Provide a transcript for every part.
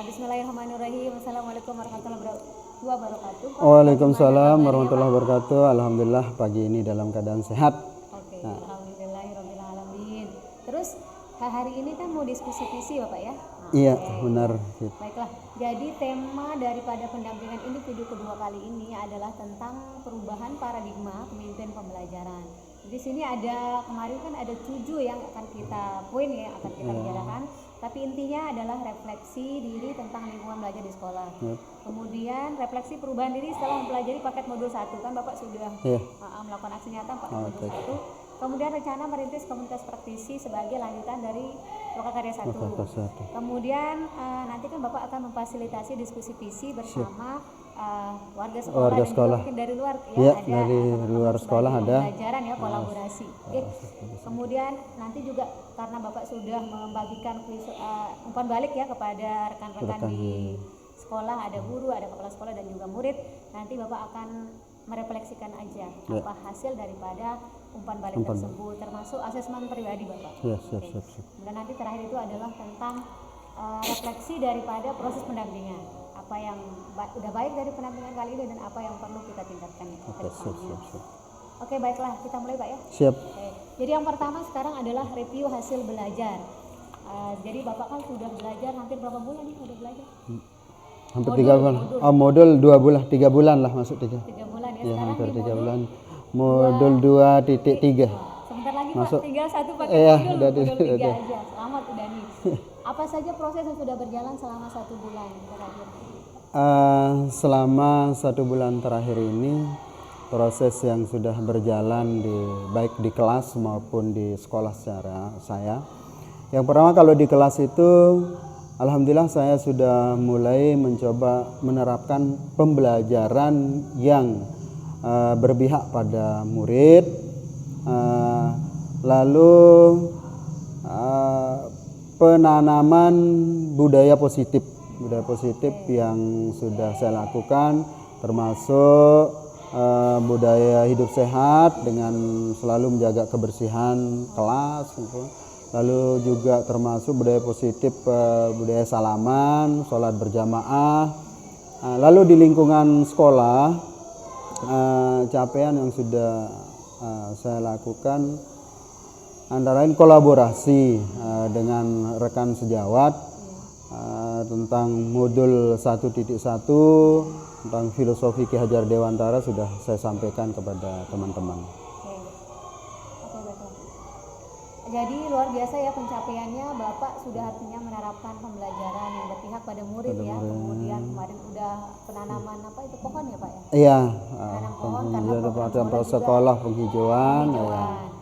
Bismillahirrahmanirrahim. Assalamualaikum warahmatullahi wabarakatuh. Waalaikumsalam warahmatullahi wabarakatuh. Alhamdulillah pagi ini dalam keadaan sehat. Oke, alhamdulillahirrahmanirrahim. Terus hari ini kan mau diskusi visi Bapak ya? Iya, Oke. benar. Baiklah, jadi tema daripada pendampingan ini video kedua kali ini adalah tentang perubahan paradigma pemimpin pembelajaran. Di sini ada kemarin kan ada 7 yang akan kita poin ya yang akan kita bicarakan. Tapi intinya adalah refleksi diri tentang lingkungan belajar di sekolah. Kemudian refleksi perubahan diri setelah mempelajari paket modul 1 kan Bapak sudah melakukan aksi nyata paket modul 1. Kemudian rencana merintis komunitas praktisi sebagai lanjutan dari Lokakarya 1. Kemudian nanti kan Bapak akan memfasilitasi diskusi visi bersama warga sekolah dan juga mungkin dari luar ya, ada dari luar sekolah ada pembelajaran ya, kolaborasi. Oke. Kemudian nanti juga karena Bapak sudah membagikan umpan balik ya kepada rekan-rekan di sekolah, ada guru, ada kepala sekolah dan juga murid, nanti Bapak akan merefleksikan aja apa hasil daripada umpan balik tersebut, termasuk asesmen pribadi Bapak. Siap. Dan nanti terakhir itu adalah tentang refleksi daripada proses pendampingan, apa yang udah baik dari pendampingan kali ini dan apa yang perlu kita tingkatkan ke depannya. Oke, baiklah, kita mulai Pak ya. Siap. Oke. Jadi yang pertama sekarang adalah review hasil belajar. Jadi Bapak kan sudah belajar hampir berapa bulan nih udah belajar? Hampir 3 bulan. Modul 2 bulan, 3 bulan lah masuk 3. 3 bulan ya. Ya, Sekarang hampir di 3 bulan. Modul 2.3. Sebentar lagi masuk. Pak, tinggal 1 pakai modul 3 aja. Selamat udah nih. Apa saja proses yang sudah berjalan selama 1 bulan terakhir? Selama 1 bulan terakhir ini proses yang sudah berjalan baik di kelas maupun di sekolah secara saya. Yang pertama kalau di kelas itu alhamdulillah saya sudah mulai mencoba menerapkan pembelajaran yang berpihak pada murid, lalu penanaman budaya positif yang sudah saya lakukan, termasuk budaya hidup sehat dengan selalu menjaga kebersihan kelas, lalu juga termasuk budaya positif budaya salaman, sholat berjamaah. Lalu di lingkungan sekolah capaian yang sudah saya lakukan antara lain kolaborasi dengan rekan sejawat tentang modul 1.1 tentang filosofi Ki Hajar Dewantara sudah saya sampaikan kepada teman-teman. Oke, baiklah. Jadi luar biasa ya pencapaiannya, Bapak sudah artinya menerapkan pembelajaran yang berpihak pada murid ya. Kemudian kemarin udah penanaman pohon ya Pak ya? Iya. Penanam pohon karena program sekolah penghijauan. Ya.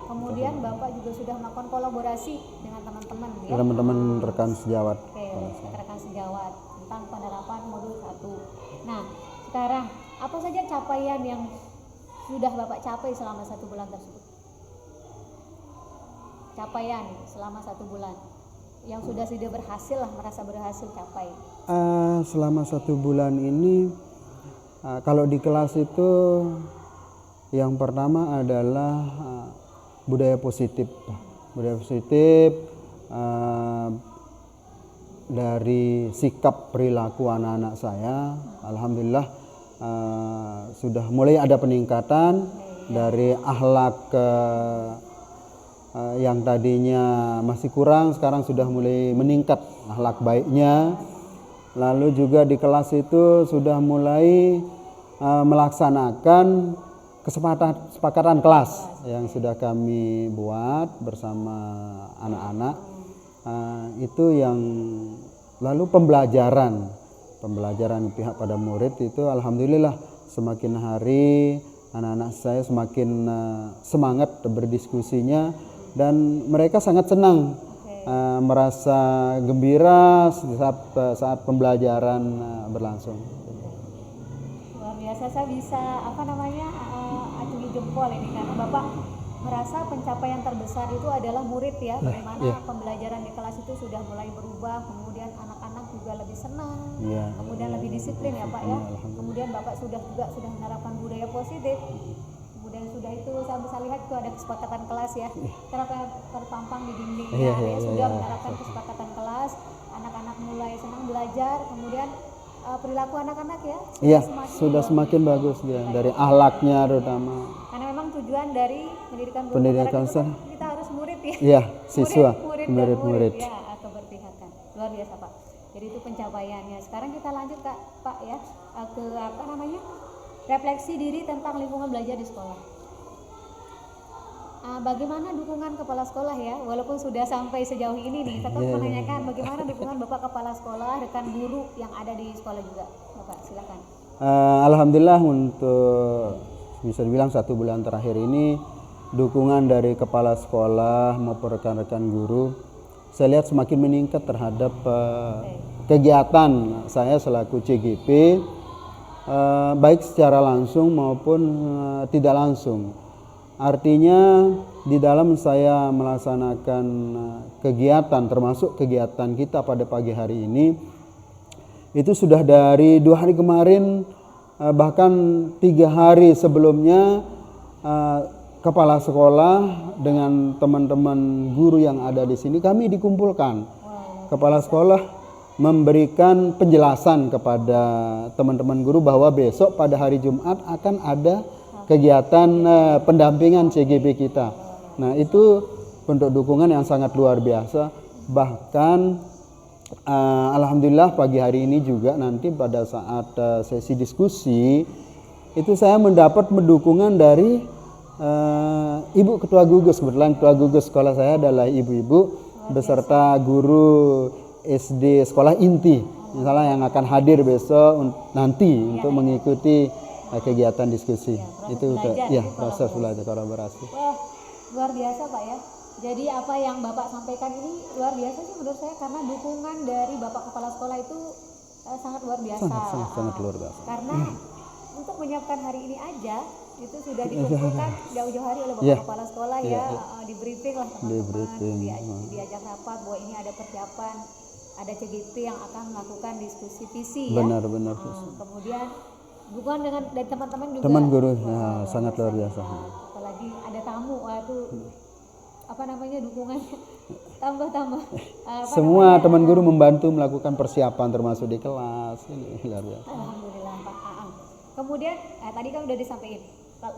Kemudian Bapak juga sudah melakukan kolaborasi dengan teman-teman ya. Teman-teman rekan sejawat. Rekan sejawat tentang penerapan modul 1. Nah, sekarang apa saja capaian yang sudah Bapak capai selama 1 bulan tersebut? Capaian selama 1 bulan yang sudah berhasil lah, merasa berhasil capai. Selama 1 bulan ini kalau di kelas itu yang pertama adalah budaya positif dari sikap perilaku anak-anak saya. Alhamdulillah sudah mulai ada peningkatan dari akhlak yang tadinya masih kurang, sekarang sudah mulai meningkat akhlak baiknya. Lalu juga di kelas itu sudah mulai melaksanakan kesepakatan kelas yang sudah kami buat bersama anak-anak. Itu yang lalu pembelajaran pihak pada murid itu alhamdulillah semakin hari anak-anak saya semakin semangat berdiskusinya dan mereka sangat senang, merasa gembira saat pembelajaran berlangsung. Luar biasa, saya bisa acungi jempol ini karena Bapak merasa pencapaian terbesar itu adalah murid ya, bagaimana pembelajaran di kelas itu sudah mulai berubah, kemudian anak-anak juga lebih senang, kemudian lebih disiplin ya Pak ya, kemudian Bapak sudah menerapkan budaya positif, kemudian sudah itu saya bisa lihat itu ada kesepakatan kelas ya, terpampang di dinding sudah menerapkan kesepakatan kelas, anak-anak mulai senang belajar belajar, kemudian perilaku anak-anak ya Iya, sudah semakin bagus dia dari akhlaknya terutama. karena memang tujuan dari pendidikan guru Pendidikan itu kan kita harus murid ya. Iya, siswa, murid murid-murid. ya, keberpihakan. Luar biasa Pak. Jadi itu pencapaiannya. Sekarang kita lanjut Pak ya ke apa namanya? Refleksi diri tentang lingkungan belajar di sekolah. Bagaimana dukungan kepala sekolah ya, walaupun sudah sampai sejauh ini nih, tetap menanyakan bagaimana dukungan Bapak kepala sekolah, rekan guru yang ada di sekolah juga, Bapak silakan. Alhamdulillah untuk bisa dibilang 1 bulan terakhir ini dukungan dari kepala sekolah maupun rekan-rekan guru saya lihat semakin meningkat terhadap kegiatan saya selaku CGP, baik secara langsung maupun tidak langsung. Artinya di dalam saya melaksanakan kegiatan termasuk kegiatan kita pada pagi hari ini itu sudah dari 2 hari kemarin bahkan 3 hari sebelumnya kepala sekolah dengan teman-teman guru yang ada di sini kami dikumpulkan. Kepala sekolah memberikan penjelasan kepada teman-teman guru bahwa besok pada hari Jumat akan ada kegiatan pendampingan CGP kita. Nah itu bentuk dukungan yang sangat luar biasa. Bahkan alhamdulillah pagi hari ini juga nanti pada saat sesi diskusi itu saya mendapat dukungan dari Ibu Ketua Gugus. Kebetulan Ketua Gugus sekolah saya adalah ibu-ibu beserta guru SD sekolah inti misalnya yang akan hadir besok nanti untuk mengikuti kegiatan diskusi. Itu proses belajar kolaborasi. Wah, luar biasa Pak ya. Jadi apa yang Bapak sampaikan ini luar biasa sih menurut saya karena dukungan dari Bapak kepala sekolah itu sangat luar biasa. Sangat luar biasa. Karena untuk menyiapkan hari ini aja itu sudah dikumpulkan jauh-jauh hari oleh Bapak kepala sekolah di briefing lah teman-teman, diajak rapat bahwa ini ada persiapan, ada CGP yang akan melakukan diskusi visi ya. Benar-benar. Kemudian dukungan dari teman-teman juga. Teman guru sangat luar biasa. Apalagi ada tamu, itu apa namanya dukungannya tambah. Semua teman guru membantu melakukan persiapan termasuk di kelas. Ini luar biasa. Alhamdulillah Pak. Kemudian tadi kan udah disampaikan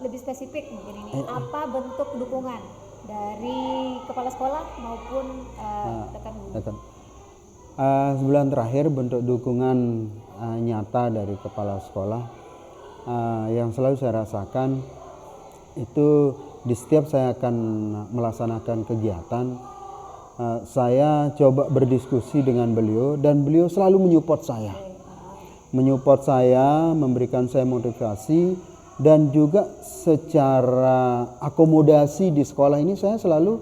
lebih spesifik mungkin ini apa bentuk dukungan dari kepala sekolah maupun rekan guru. Sebulan terakhir bentuk dukungan nyata dari kepala sekolah yang selalu saya rasakan itu di setiap saya akan melaksanakan kegiatan saya coba berdiskusi dengan beliau dan beliau selalu menyupport saya, memberikan saya motivasi dan juga secara akomodasi di sekolah ini saya selalu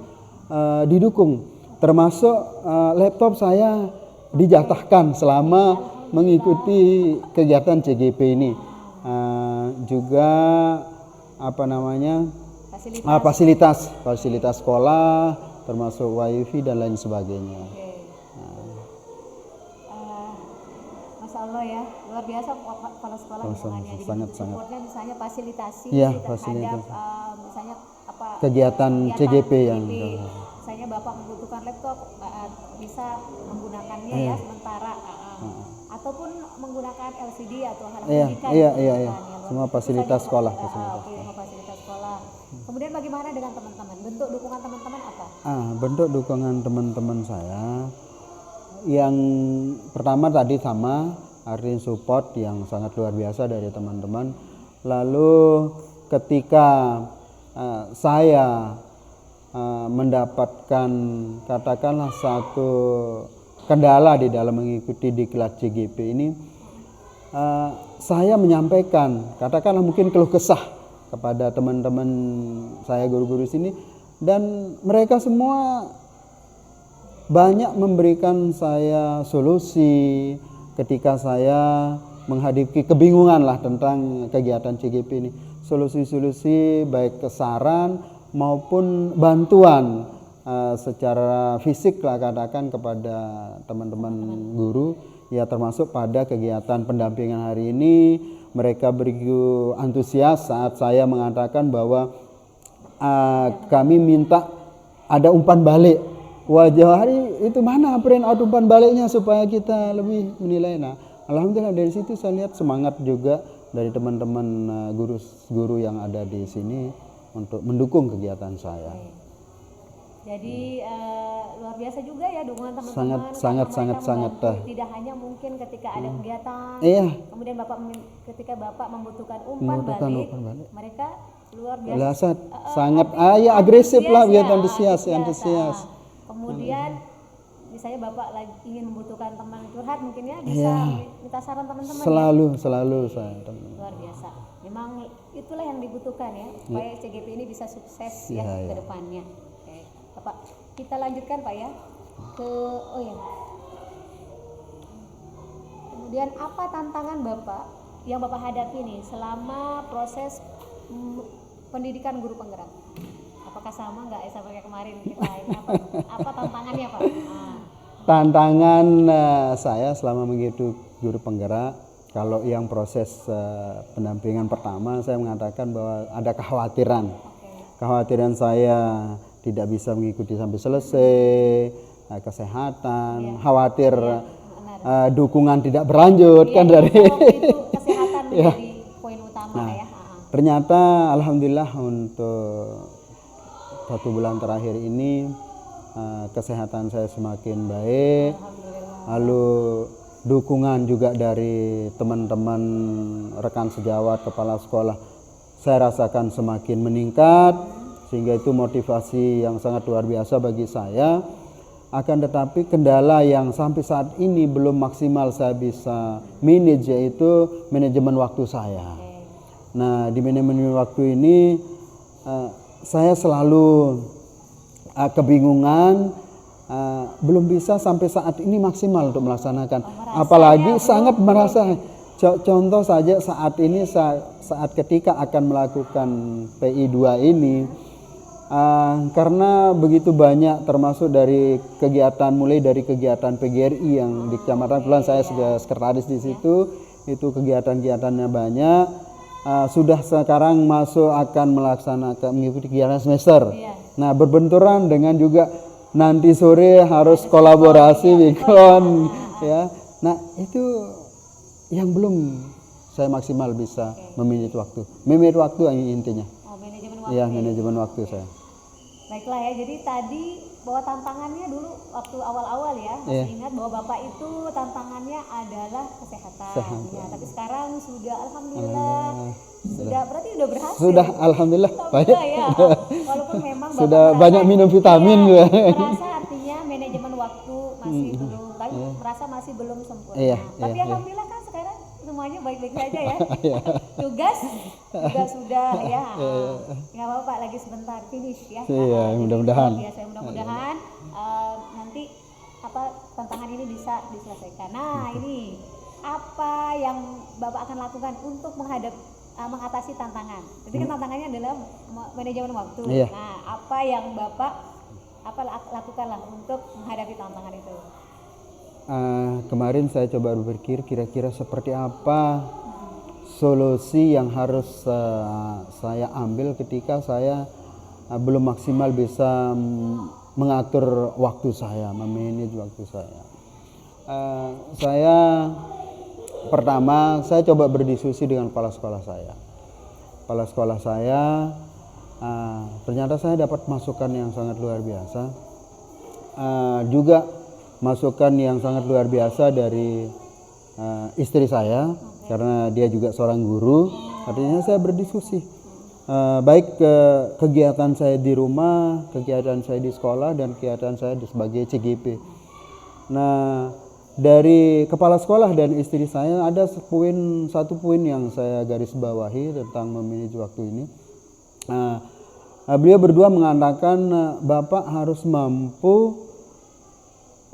didukung, termasuk laptop saya dijatahkan selama mengikuti kegiatan CGP ini. Juga fasilitas sekolah termasuk wifi dan lain sebagainya. Masya Allah ya, luar biasa kepala sekolah dukungannya. Jadi supportnya misalnya fasilitasi terhadap misalnya kegiatan CGP yang misalnya Bapak membutuhkan laptop bisa menggunakannya ya sementara ataupun menggunakan LCD atau hal pendidikan. Semua fasilitas sekolah. Fasilitas sekolah. Kemudian bagaimana dengan teman-teman? Bentuk dukungan teman-teman apa? Bentuk dukungan teman-teman saya yang pertama tadi sama artinya support yang sangat luar biasa dari teman-teman. Lalu ketika saya mendapatkan katakanlah satu kendala di dalam mengikuti di kelas CGP ini, saya menyampaikan katakanlah mungkin keluh kesah kepada teman-teman saya guru-guru sini dan mereka semua banyak memberikan saya solusi ketika saya menghadapi kebingungan lah tentang kegiatan CGP ini. Solusi-solusi baik saran maupun bantuan secara fisik lah katakan kepada teman-teman guru ya, termasuk pada kegiatan pendampingan hari ini mereka begitu antusias saat saya mengatakan bahwa kami minta ada umpan balik wajah hari itu mana print out umpan baliknya supaya kita lebih menilai. Nah, alhamdulillah dari situ saya lihat semangat juga dari teman-teman guru yang ada di sini untuk mendukung kegiatan saya. Jadi luar biasa juga ya dukungan teman-teman. Sangat. Tidak hanya mungkin ketika ada kegiatan, Iya. kemudian ketika bapak membutukan umpan balik, mereka luar biasa. biasa. Sangat ya agresif lah, begitu antusias. Kemudian misalnya bapak lagi ingin membutuhkan teman curhat mungkin ya bisa minta saran teman-teman. Selalu saya. Luar biasa. Memang itulah yang dibutuhkan ya supaya CGP ini bisa sukses ke depannya. Pak, kita lanjutkan Pak ya ke kemudian apa tantangan Bapak yang Bapak hadapi nih selama proses pendidikan guru penggerak? Apakah sama nggak sama kayak kemarin kita ini apa tantangannya Pak? Tantangan saya selama mengikuti guru penggerak, kalau yang proses pendampingan pertama saya mengatakan bahwa ada kekhawatiran. Kekhawatiran saya tidak bisa mengikuti sampai selesai, kesehatan, khawatir dukungan tidak berlanjut kan dari itu kesehatan menjadi poin utama ya. Ternyata alhamdulillah untuk 1 bulan terakhir ini kesehatan saya semakin baik. Lalu dukungan juga dari teman-teman rekan sejawat kepala sekolah saya rasakan semakin meningkat. Sehingga itu motivasi yang sangat luar biasa bagi saya. Akan tetapi kendala yang sampai saat ini belum maksimal saya bisa manage yaitu manajemen waktu saya. Nah, di manajemen waktu ini saya selalu kebingungan, belum bisa sampai saat ini maksimal untuk melaksanakan. Apalagi sangat merasa, contoh saja saat ini saat ketika akan melakukan PI 2 ini, karena begitu banyak termasuk dari kegiatan mulai dari kegiatan PGRI yang di Kecamatan Pulan, saya sekretaris di situ, itu kegiatan-kegiatannya banyak. Sudah sekarang masuk akan melaksanakan mengikuti kegiatan semester. Nah, berbenturan dengan juga nanti sore harus kolaborasi Wikon ya. Nah, itu yang belum saya maksimal bisa memanage waktu. Memanage waktu intinya. Manajemen waktu. Iya, manajemen waktu saya. Baiklah ya, jadi tadi bahwa tantangannya dulu waktu awal-awal ya, masih ingat bahwa Bapak itu tantangannya adalah kesehatan. Ya, tapi sekarang sudah alhamdulillah sudah berarti udah berhasil. Sudah alhamdulillah banyak. Ya. Walaupun memang Bapak sudah merasa, banyak minum vitamin juga. Merasa artinya manajemen waktu masih belum, tapi merasa masih belum sempurna. Tapi alhamdulillah kan sekarang semuanya baik-baik saja ya. Tugas juga sudah ya. Nggak apa-apa Pak, lagi sebentar finish ya. Iya, mudah-mudahan. Mudah-mudahan nanti tantangan ini bisa diselesaikan. Nah, ini apa yang Bapak akan lakukan untuk mengatasi tantangan? Jadi kan tantangannya adalah manajemen waktu. Nah, apa yang Bapak lakukanlah untuk menghadapi tantangan itu? Kemarin saya coba berpikir kira-kira seperti apa solusi yang harus saya ambil ketika saya belum maksimal bisa mengatur waktu saya, memanage waktu saya. Pertama saya coba berdiskusi dengan kepala sekolah saya. Kepala sekolah saya ternyata saya dapat masukan yang sangat luar biasa. Juga masukan yang sangat luar biasa dari istri saya, karena dia juga seorang guru. Artinya saya berdiskusi baik kegiatan saya di rumah, kegiatan saya di sekolah, dan kegiatan saya sebagai CGP. Nah, dari kepala sekolah dan istri saya ada satu poin yang saya garis bawahi tentang memanage waktu ini. Beliau berdua mengatakan Bapak harus mampu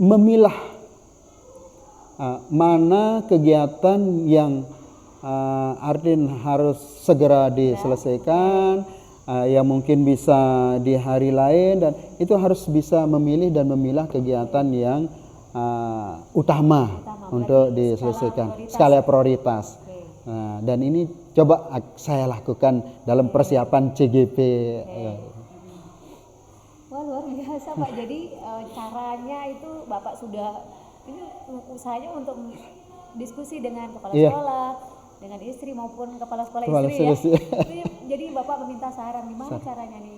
memilah mana kegiatan yang artinya harus segera diselesaikan, yang mungkin bisa di hari lain, dan itu harus bisa memilih dan memilah kegiatan yang utama untuk diselesaikan, skala prioritas. Nah, dan ini coba saya lakukan dalam persiapan CGP. Wah, luar biasa biasa Pak. Jadi caranya itu Bapak sudah ini usahanya untuk diskusi dengan kepala sekolah, dengan istri maupun kepala sekolah istri ya. Jadi Bapak meminta saran gimana caranya nih.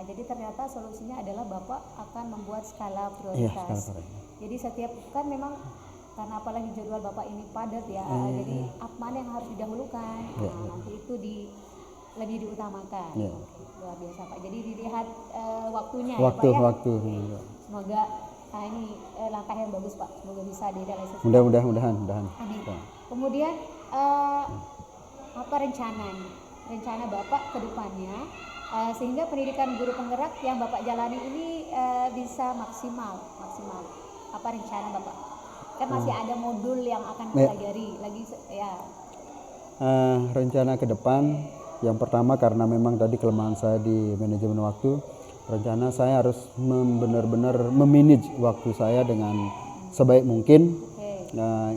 Jadi ternyata solusinya adalah Bapak akan membuat skala prioritas. Jadi setiap kan memang karena apalagi jadwal Bapak ini padat ya, jadi mana yang harus didahulukan, nanti itu lebih diutamakan. Luar biasa Pak. Jadi dilihat waktunya ya Pak ya. Waktu. Semoga ini langkah yang bagus Pak. Semoga bisa direalisasikan. Mudah-mudahan. Amin. Kemudian apa rencana Bapak ke depannya sehingga pendidikan guru penggerak yang Bapak jalani ini bisa maksimal. Apa rencana Bapak? Kan masih ada modul yang akan dipelajari lagi ya. Rencana ke depan yang pertama, karena memang tadi kelemahan saya di manajemen waktu, rencana saya harus benar-benar memanage waktu saya dengan sebaik mungkin.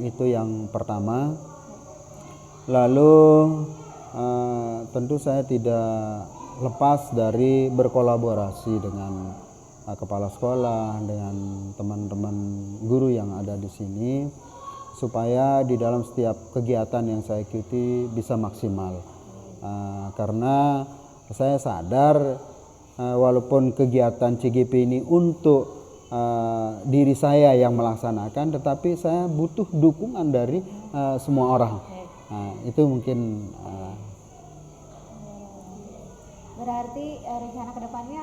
Itu yang pertama. Lalu tentu saya tidak lepas dari berkolaborasi dengan kepala sekolah, dengan teman-teman guru yang ada di sini, supaya di dalam setiap kegiatan yang saya ikuti bisa maksimal. Karena saya sadar walaupun kegiatan CGP ini untuk diri saya yang melaksanakan, tetapi saya butuh dukungan dari semua orang. Itu mungkin berarti rencana kedepannya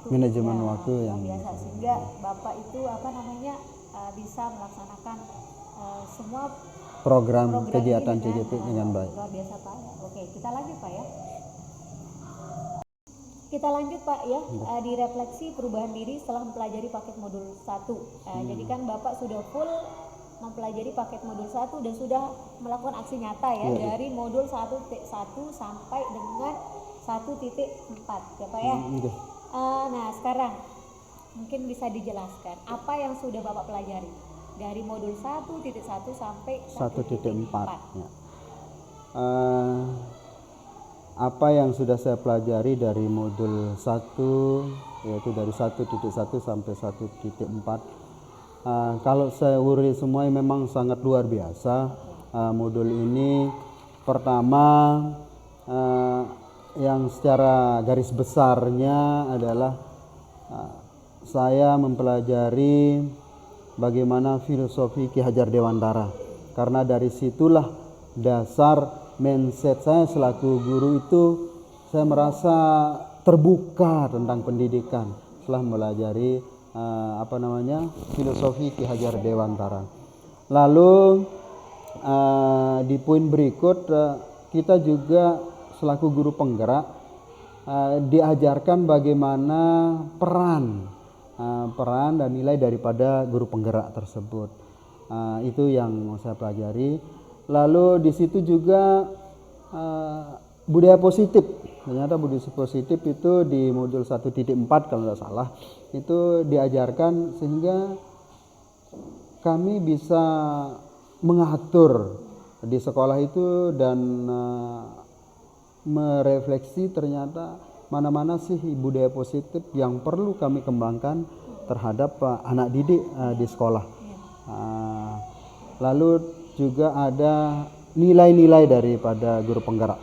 manajemen waktu yang biasa, sehingga Bapak itu bisa melaksanakan semua program kegiatan CGP dengan baik. Luar biasa Pak. Oke, kita lanjut Pak ya. Kita lanjut Pak ya, di refleksi perubahan diri setelah mempelajari paket modul 1. Jadi kan Bapak sudah full mempelajari paket modul 1 dan sudah melakukan aksi nyata ya, dari modul 1.1 sampai dengan 1.4 ya Pak ya. Nah sekarang mungkin bisa dijelaskan apa yang sudah Bapak pelajari dari modul 1.1 sampai 1.4. Apa yang sudah saya pelajari dari modul 1, yaitu dari 1.1 sampai 1.4, kalau saya urus semua memang sangat luar biasa. Modul ini pertama yang secara garis besarnya adalah saya mempelajari bagaimana filosofi Ki Hajar Dewantara, karena dari situlah dasar mindset saya selaku guru itu. Saya merasa terbuka tentang pendidikan setelah mempelajari filosofi Ki Hajar Dewantara. Lalu di poin berikut kita juga selaku guru penggerak diajarkan bagaimana peran dan nilai daripada guru penggerak tersebut. Itu yang saya pelajari. Lalu di situ juga budaya positif. Ternyata budaya positif itu di modul 1.4 kalau tidak salah itu diajarkan, sehingga kami bisa mengatur di sekolah itu dan merefleksi ternyata mana-mana sih budaya positif yang perlu kami kembangkan terhadap anak didik di sekolah. Lalu juga ada nilai-nilai daripada guru penggerak.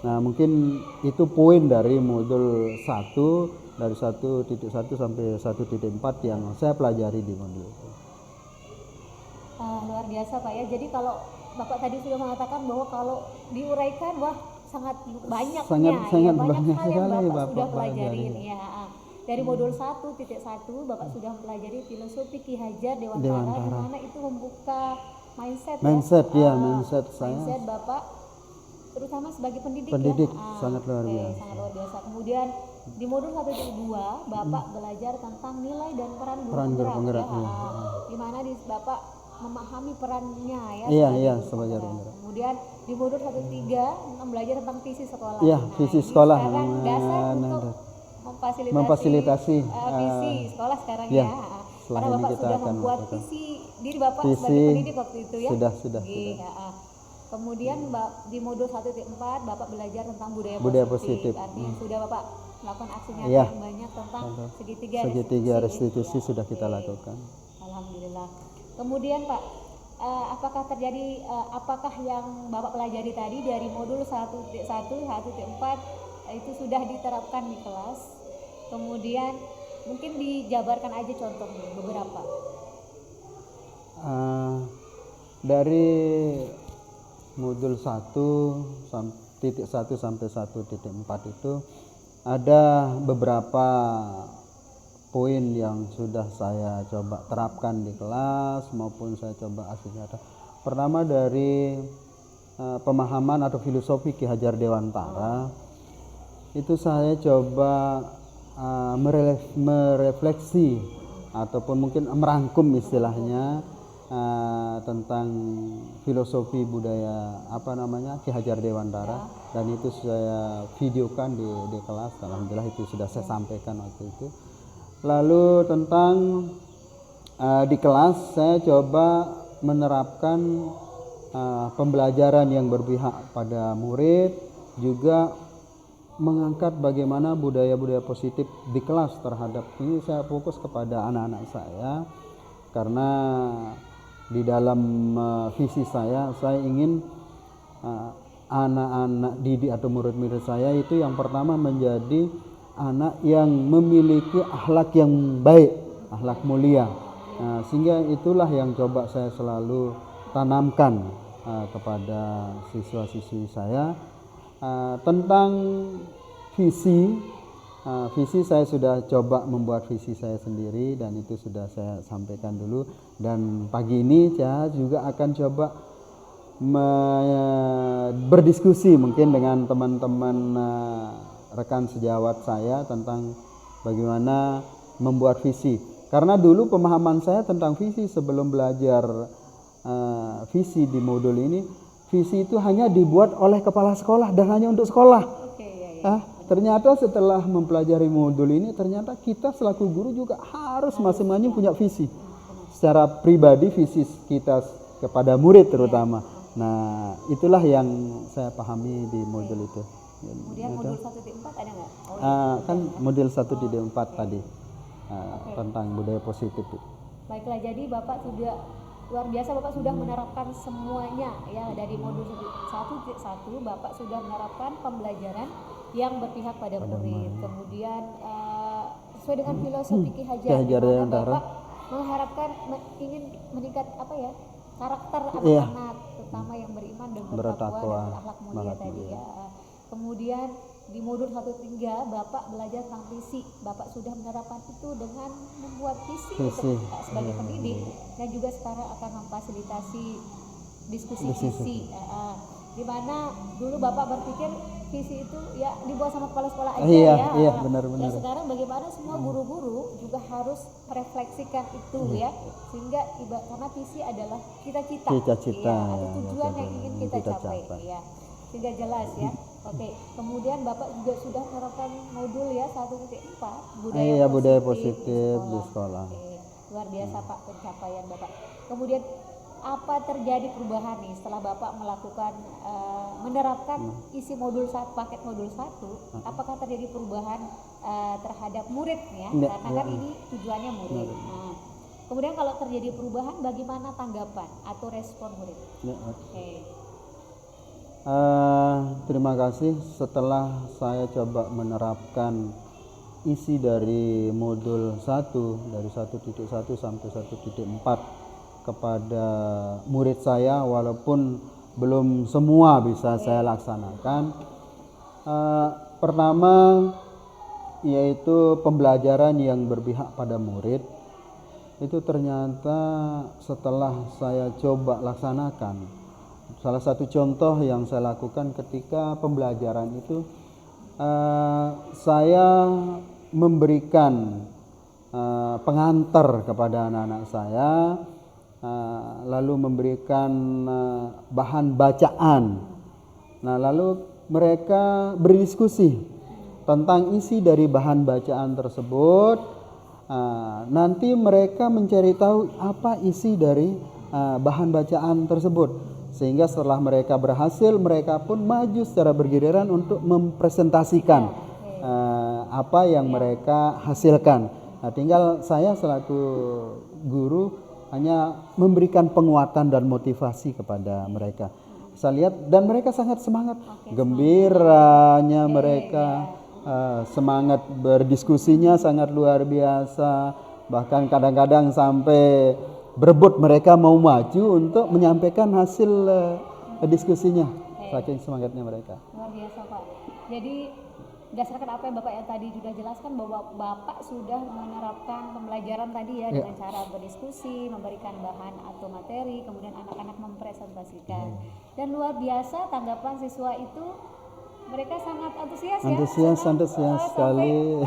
Nah, mungkin itu poin dari modul 1 dari 1.1 sampai 1.4 yang saya pelajari di modul itu. Luar biasa Pak ya. Jadi kalau Bapak tadi sudah mengatakan bahwa kalau diuraikan sangat banyak hal yang Bapak sudah pelajari ya. Dari modul 1.1 Bapak sudah mempelajari filosofi Ki Hajar Dewantara, di mana itu membuka mindset saya. Mindset Bapak terutama sebagai pendidik sangat luar biasa. Sangat luar biasa. Kemudian di modul 1.2 Bapak belajar tentang nilai dan peran guru penggerak di mana Bapak memahami perannya sebagai penggerak. Kemudian di modul 1.3 belajar tentang visi sekolah. Visi sekolah. Sekarang dasar untuk memfasilitasi visi sekolah sekarang ya. Karena Bapak sudah membuat visi diri Bapak sebagai pendidik waktu itu ya. Sudah. Kemudian di modul 1.4 Bapak belajar tentang budaya positif. Artinya sudah Bapak melakukan aksi nyata Iya. yang banyak tentang segitiga Segitiga restitusi Ya, sudah kita oke. lakukan. Alhamdulillah. Kemudian Pak, apakah terjadi apakah yang Bapak pelajari tadi dari modul 1.1, 1.4 itu sudah diterapkan di kelas? Kemudian mungkin dijabarkan aja contohnya beberapa. Dari modul 1.1 sampai 1.4 itu ada beberapa poin yang sudah saya coba terapkan di kelas maupun saya coba asli nyata. Pertama dari pemahaman atau filosofi Ki Hajar Dewantara, itu saya coba merefleksi ataupun mungkin merangkum istilahnya tentang filosofi budaya Ki Hajar Dewantara, dan itu saya videokan di kelas. Alhamdulillah itu sudah saya sampaikan waktu itu. Lalu tentang di kelas saya coba menerapkan pembelajaran yang berpihak pada murid, juga mengangkat bagaimana budaya-budaya positif di kelas terhadap ini. Saya fokus kepada anak-anak saya karena di dalam visi saya ingin anak-anak didik atau murid-murid saya itu yang pertama menjadi anak yang memiliki akhlak yang baik, akhlak mulia. Sehingga itulah yang coba saya selalu tanamkan kepada siswa-siswi saya. Tentang visi saya sudah coba membuat visi saya sendiri dan itu sudah saya sampaikan dulu, dan pagi ini saya juga akan coba berdiskusi mungkin dengan teman-teman rekan sejawat saya tentang bagaimana membuat visi, karena dulu pemahaman saya tentang visi sebelum belajar visi di modul ini, visi itu hanya dibuat oleh kepala sekolah dan hanya untuk sekolah. Ternyata setelah mempelajari modul ini, ternyata kita selaku guru juga harus masing-masing punya visi. Secara pribadi visi kita kepada murid terutama. Nah, itulah yang saya pahami di modul itu. Kemudian modul 1.4 ada nggak? Kan modul 1.4 tadi tentang budaya positif. Baiklah, jadi Bapak sudah luar biasa, Bapak sudah menerapkan semuanya ya. Dari modul 1.1 Bapak sudah menerapkan pembelajaran yang berpihak pada murid. Kemudian sesuai dengan filosofi Ki Hajar, Bapak mengharapkan ingin meningkat karakter anak-anak, terutama yang beriman dan bertakwa dan berakhlak mulia tadi ya. Kemudian di modul 1.3 Bapak belajar tentang visi. Bapak sudah menerapkan itu dengan membuat visi untuk sebagai pendidik, dan juga sekarang akan memfasilitasi diskusi visi. Di mana dulu Bapak berpikir visi itu ya dibuat sama kepala sekolah aja Iya, benar. Dan sekarang bagaimana semua guru-guru juga harus merefleksikan itu ya, sehingga karena visi adalah cita-cita atau tujuan yang ingin kita capai ya, sehingga jelas ya. Oke, kemudian Bapak juga sudah menerapkan modul ya 1.4 budaya positif di sekolah. Luar biasa Pak pencapaian Bapak. Kemudian apa terjadi perubahan nih setelah Bapak melakukan menerapkan isi paket modul 1? Apakah terjadi perubahan terhadap murid ya? Karena kan ini tujuannya murid. Nah, kemudian kalau terjadi perubahan, bagaimana tanggapan atau respon murid? Terima kasih. Setelah saya coba menerapkan isi dari modul 1 dari 1.1 sampai 1.4 kepada murid saya, walaupun belum semua bisa saya laksanakan. Pertama yaitu pembelajaran yang berpihak pada murid. Itu ternyata setelah saya coba laksanakan, salah satu contoh yang saya lakukan ketika pembelajaran itu, saya memberikan pengantar kepada anak-anak saya, lalu memberikan bahan bacaan. Nah, lalu mereka berdiskusi tentang isi dari bahan bacaan tersebut. Nanti mereka mencari tahu apa isi dari bahan bacaan tersebut, sehingga setelah mereka berhasil, mereka pun maju secara bergiliran untuk mempresentasikan apa yang mereka hasilkan. Nah, tinggal saya selaku guru hanya memberikan penguatan dan motivasi kepada mereka. Saya lihat dan mereka sangat semangat, gembiranya mereka, semangat berdiskusinya sangat luar biasa. Bahkan kadang-kadang sampai berebut mereka mau maju untuk menyampaikan hasil diskusinya. Saking semangatnya mereka. Luar biasa Pak. Jadi berdasarkan apa yang Bapak yang tadi sudah jelaskan bahwa Bapak sudah menerapkan pembelajaran tadi ya dengan cara berdiskusi, memberikan bahan atau materi, kemudian anak-anak mempresentasikan. Dan luar biasa tanggapan siswa itu, mereka sangat antusias sekali.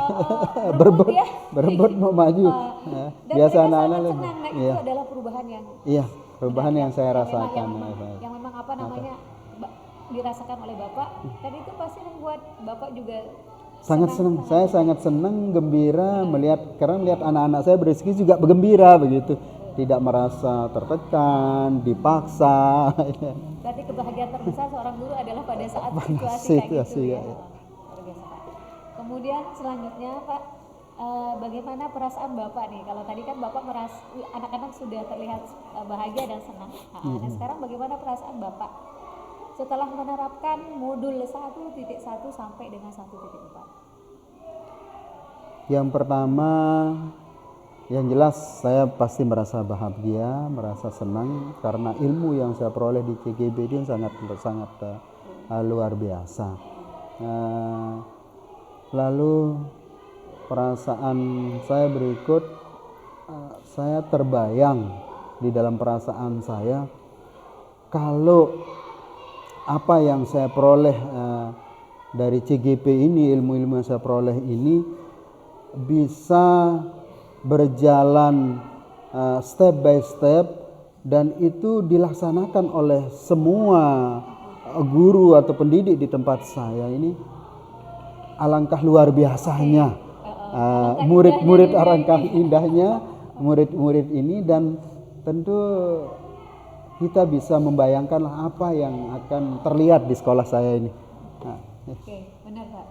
berebut mau maju. Dan Biasa mereka anak-anak sangat senang. Nah, itu adalah perubahan yang perubahan yang saya rasakan. Yang memang apa namanya dirasakan oleh Bapak, dan itu pasti membuat Bapak juga sangat senang. Saya sangat senang, gembira karena melihat anak-anak saya berdiskusi juga bergembira begitu, tidak merasa tertekan, dipaksa. Berarti kebahagiaan terbesar seorang guru adalah pada saat situasi kayak gitu ya. Luar biasa Pak. Kemudian selanjutnya Pak, bagaimana perasaan Bapak nih? Kalau tadi kan Bapak merasa anak-anak sudah terlihat bahagia dan senang. Nah, sekarang bagaimana perasaan Bapak setelah menerapkan modul 1.1 sampai dengan 1.4? Yang pertama, yang jelas saya pasti merasa bahagia, merasa senang karena ilmu yang saya peroleh di CGB ini sangat luar biasa. Lalu perasaan saya berikut, saya terbayang di dalam perasaan saya kalau apa yang saya peroleh dari CGP ini, ilmu-ilmu yang saya peroleh ini bisa berjalan step by step dan itu dilaksanakan oleh semua guru atau pendidik di tempat saya ini. Alangkah luar biasanya murid-murid, alangkah indahnya murid-murid ini, dan tentu kita bisa membayangkan apa yang akan terlihat di sekolah saya ini. Oke, benar Pak.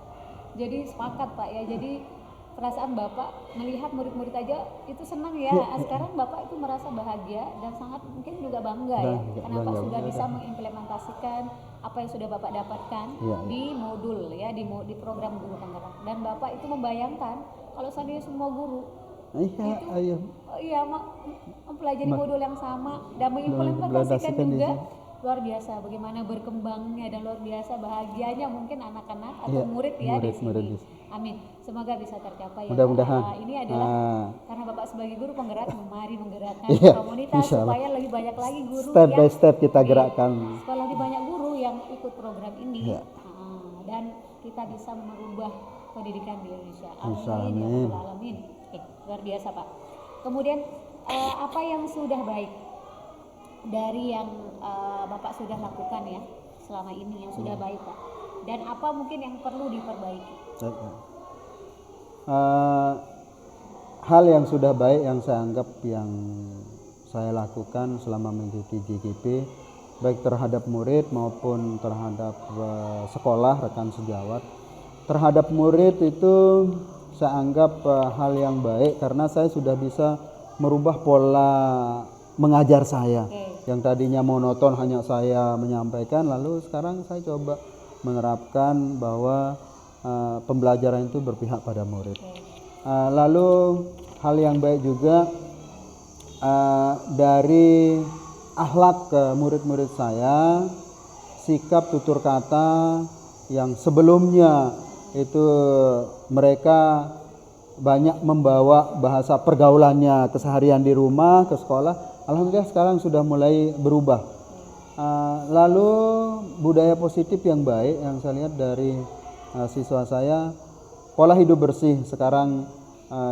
Jadi sepakat Pak ya. Jadi perasaan Bapak melihat murid-murid aja itu senang ya. Sekarang Bapak itu merasa bahagia dan sangat mungkin juga bangga ya. Kenapa sudah bisa mengimplementasikan apa yang sudah Bapak dapatkan di modul ya, di program guru penggerak. Dan Bapak itu membayangkan kalau seandainya semua guru mempelajari modul yang sama dan mengimplementasikan juga, luar biasa bagaimana berkembangnya dan luar biasa bahagianya mungkin anak-anak atau murid ya di sini. Amin. Semoga bisa tercapai ya. Mudah-mudahan. Ini adalah karena Bapak sebagai guru penggerak, mari menggerakkan komunitas supaya lebih banyak lagi guru step by step kita gerakkan. Supaya lebih banyak guru yang ikut program ini dan kita bisa merubah pendidikan di Indonesia. Amin ya rabbal alamin. Luar biasa Pak. Kemudian apa yang sudah baik dari yang Bapak sudah lakukan ya selama ini yang sudah baik Pak, dan apa mungkin yang perlu diperbaiki? Hal yang sudah baik yang saya anggap yang saya lakukan selama mengikuti JGP, baik terhadap murid maupun terhadap sekolah, rekan sejawat. Terhadap murid itu saya anggap hal yang baik karena saya sudah bisa merubah pola mengajar saya. Yang tadinya monoton hanya saya menyampaikan, lalu sekarang saya coba menerapkan bahwa pembelajaran itu berpihak pada murid. Lalu hal yang baik juga dari akhlak murid-murid saya, sikap tutur kata yang sebelumnya itu mereka banyak membawa bahasa pergaulannya keseharian di rumah ke sekolah, alhamdulillah sekarang sudah mulai berubah. Lalu budaya positif yang baik yang saya lihat dari siswa saya, pola hidup bersih sekarang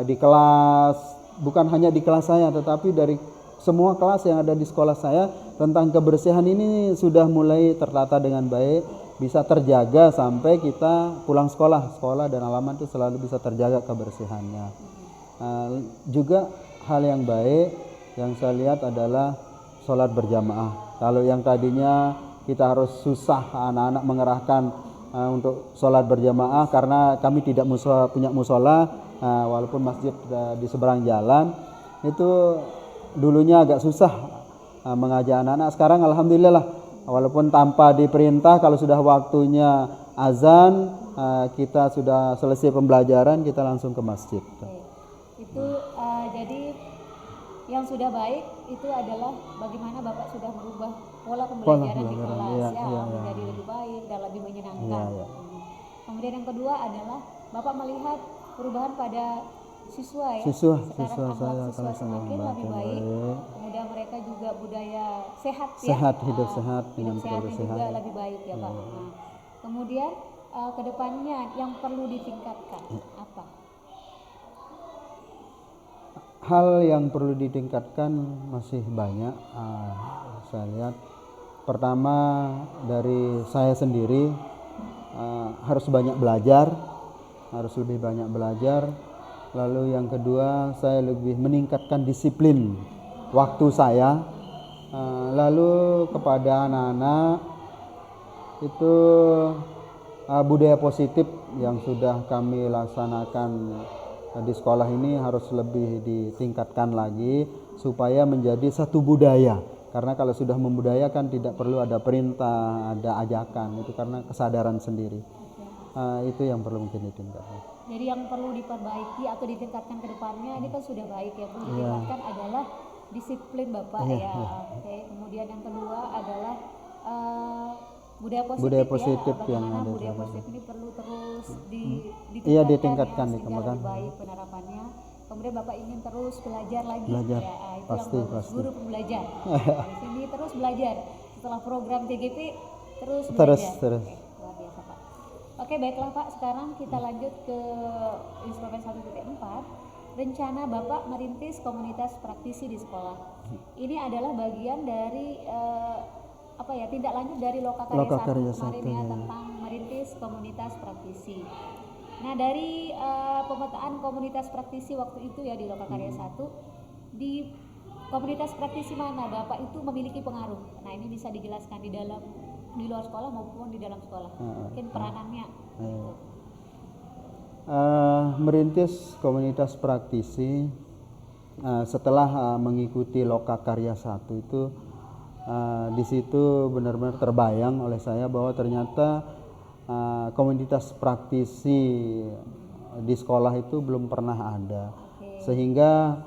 di kelas, bukan hanya di kelas saya tetapi dari semua kelas yang ada di sekolah saya, tentang kebersihan ini sudah mulai tertata dengan baik, bisa terjaga sampai kita pulang sekolah dan halaman itu selalu bisa terjaga kebersihannya. Juga hal yang baik yang saya lihat adalah sholat berjamaah. Kalau yang tadinya kita harus susah anak-anak mengerahkan untuk sholat berjamaah karena kami tidak punya musola, walaupun masjid di seberang jalan. Itu dulunya agak susah mengajak anak-anak. Sekarang alhamdulillah, walaupun tanpa diperintah, kalau sudah waktunya azan, kita sudah selesai pembelajaran, kita langsung ke masjid. Itu jadi yang sudah baik itu adalah bagaimana Bapak sudah merubah pola pembelajaran di kelas menjadi lebih baik dan lebih menyenangkan. Kemudian yang kedua adalah Bapak melihat perubahan pada siswa ya. Sekarang siswa semakin lebih baik. Kemudian mereka juga budaya sehat ya. Hidup sehat dengan sehatnya juga lebih baik ya Pak. Nah, kemudian kedepannya yang perlu ditingkatkan apa? Hal yang perlu ditingkatkan masih banyak. Saya lihat pertama dari saya sendiri harus banyak belajar, harus lebih banyak belajar. Lalu yang kedua, saya lebih meningkatkan disiplin waktu saya. Lalu kepada anak-anak itu budaya positif yang sudah kami laksanakan di sekolah ini harus lebih ditingkatkan lagi supaya menjadi satu budaya. Karena kalau sudah membudayakan tidak perlu ada perintah, ada ajakan, itu karena kesadaran sendiri. Itu yang perlu mungkin ditingkatkan. Jadi yang perlu diperbaiki atau ditingkatkan ke depannya ini kan sudah baik ya. Perlu ditingkatkan adalah disiplin Bapak ya. Oke. Kemudian yang kedua adalah budaya positif ya. Bagaimana budaya positif ini perlu terus ditingkatkan ya, dikembangkan lebih baik penerapannya. Kemudian Bapak ingin terus belajar lagi ya. Itu pasti. Guru pembelajar. Di sini terus belajar. Setelah program TGP terus belajar. Terus. Luar biasa Pak. Oke, baiklah Pak, sekarang kita lanjut ke instrumen 1.4. Rencana Bapak merintis komunitas praktisi di sekolah. Ini adalah bagian dari tindak lanjut dari Lokakarya 1 kemarin ya, tentang merintis komunitas praktisi. Nah, dari pemetaan komunitas praktisi waktu itu ya di Lokakarya 1, di komunitas praktisi mana Bapak itu memiliki pengaruh. Nah, ini bisa dijelaskan di luar sekolah maupun di dalam sekolah. Mungkin peranannya. Merintis komunitas praktisi setelah mengikuti Lokakarya 1 itu di situ benar-benar terbayang oleh saya bahwa ternyata komunitas praktisi di sekolah itu belum pernah ada. Sehingga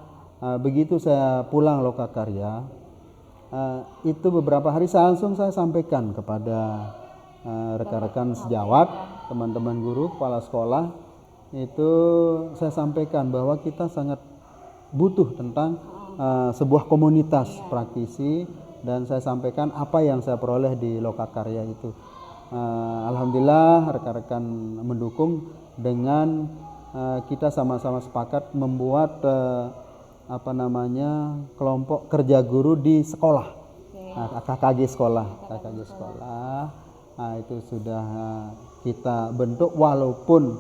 begitu saya pulang Lokakarya, itu beberapa hari langsung saya sampaikan kepada rekan-rekan sejawat, teman-teman guru, kepala sekolah, itu saya sampaikan bahwa kita sangat butuh tentang sebuah komunitas praktisi, dan saya sampaikan apa yang saya peroleh di Lokakarya itu. Alhamdulillah rekan-rekan mendukung dengan kita sama-sama sepakat membuat kelompok kerja guru di sekolah, KKG sekolah. Nah, itu sudah kita bentuk, walaupun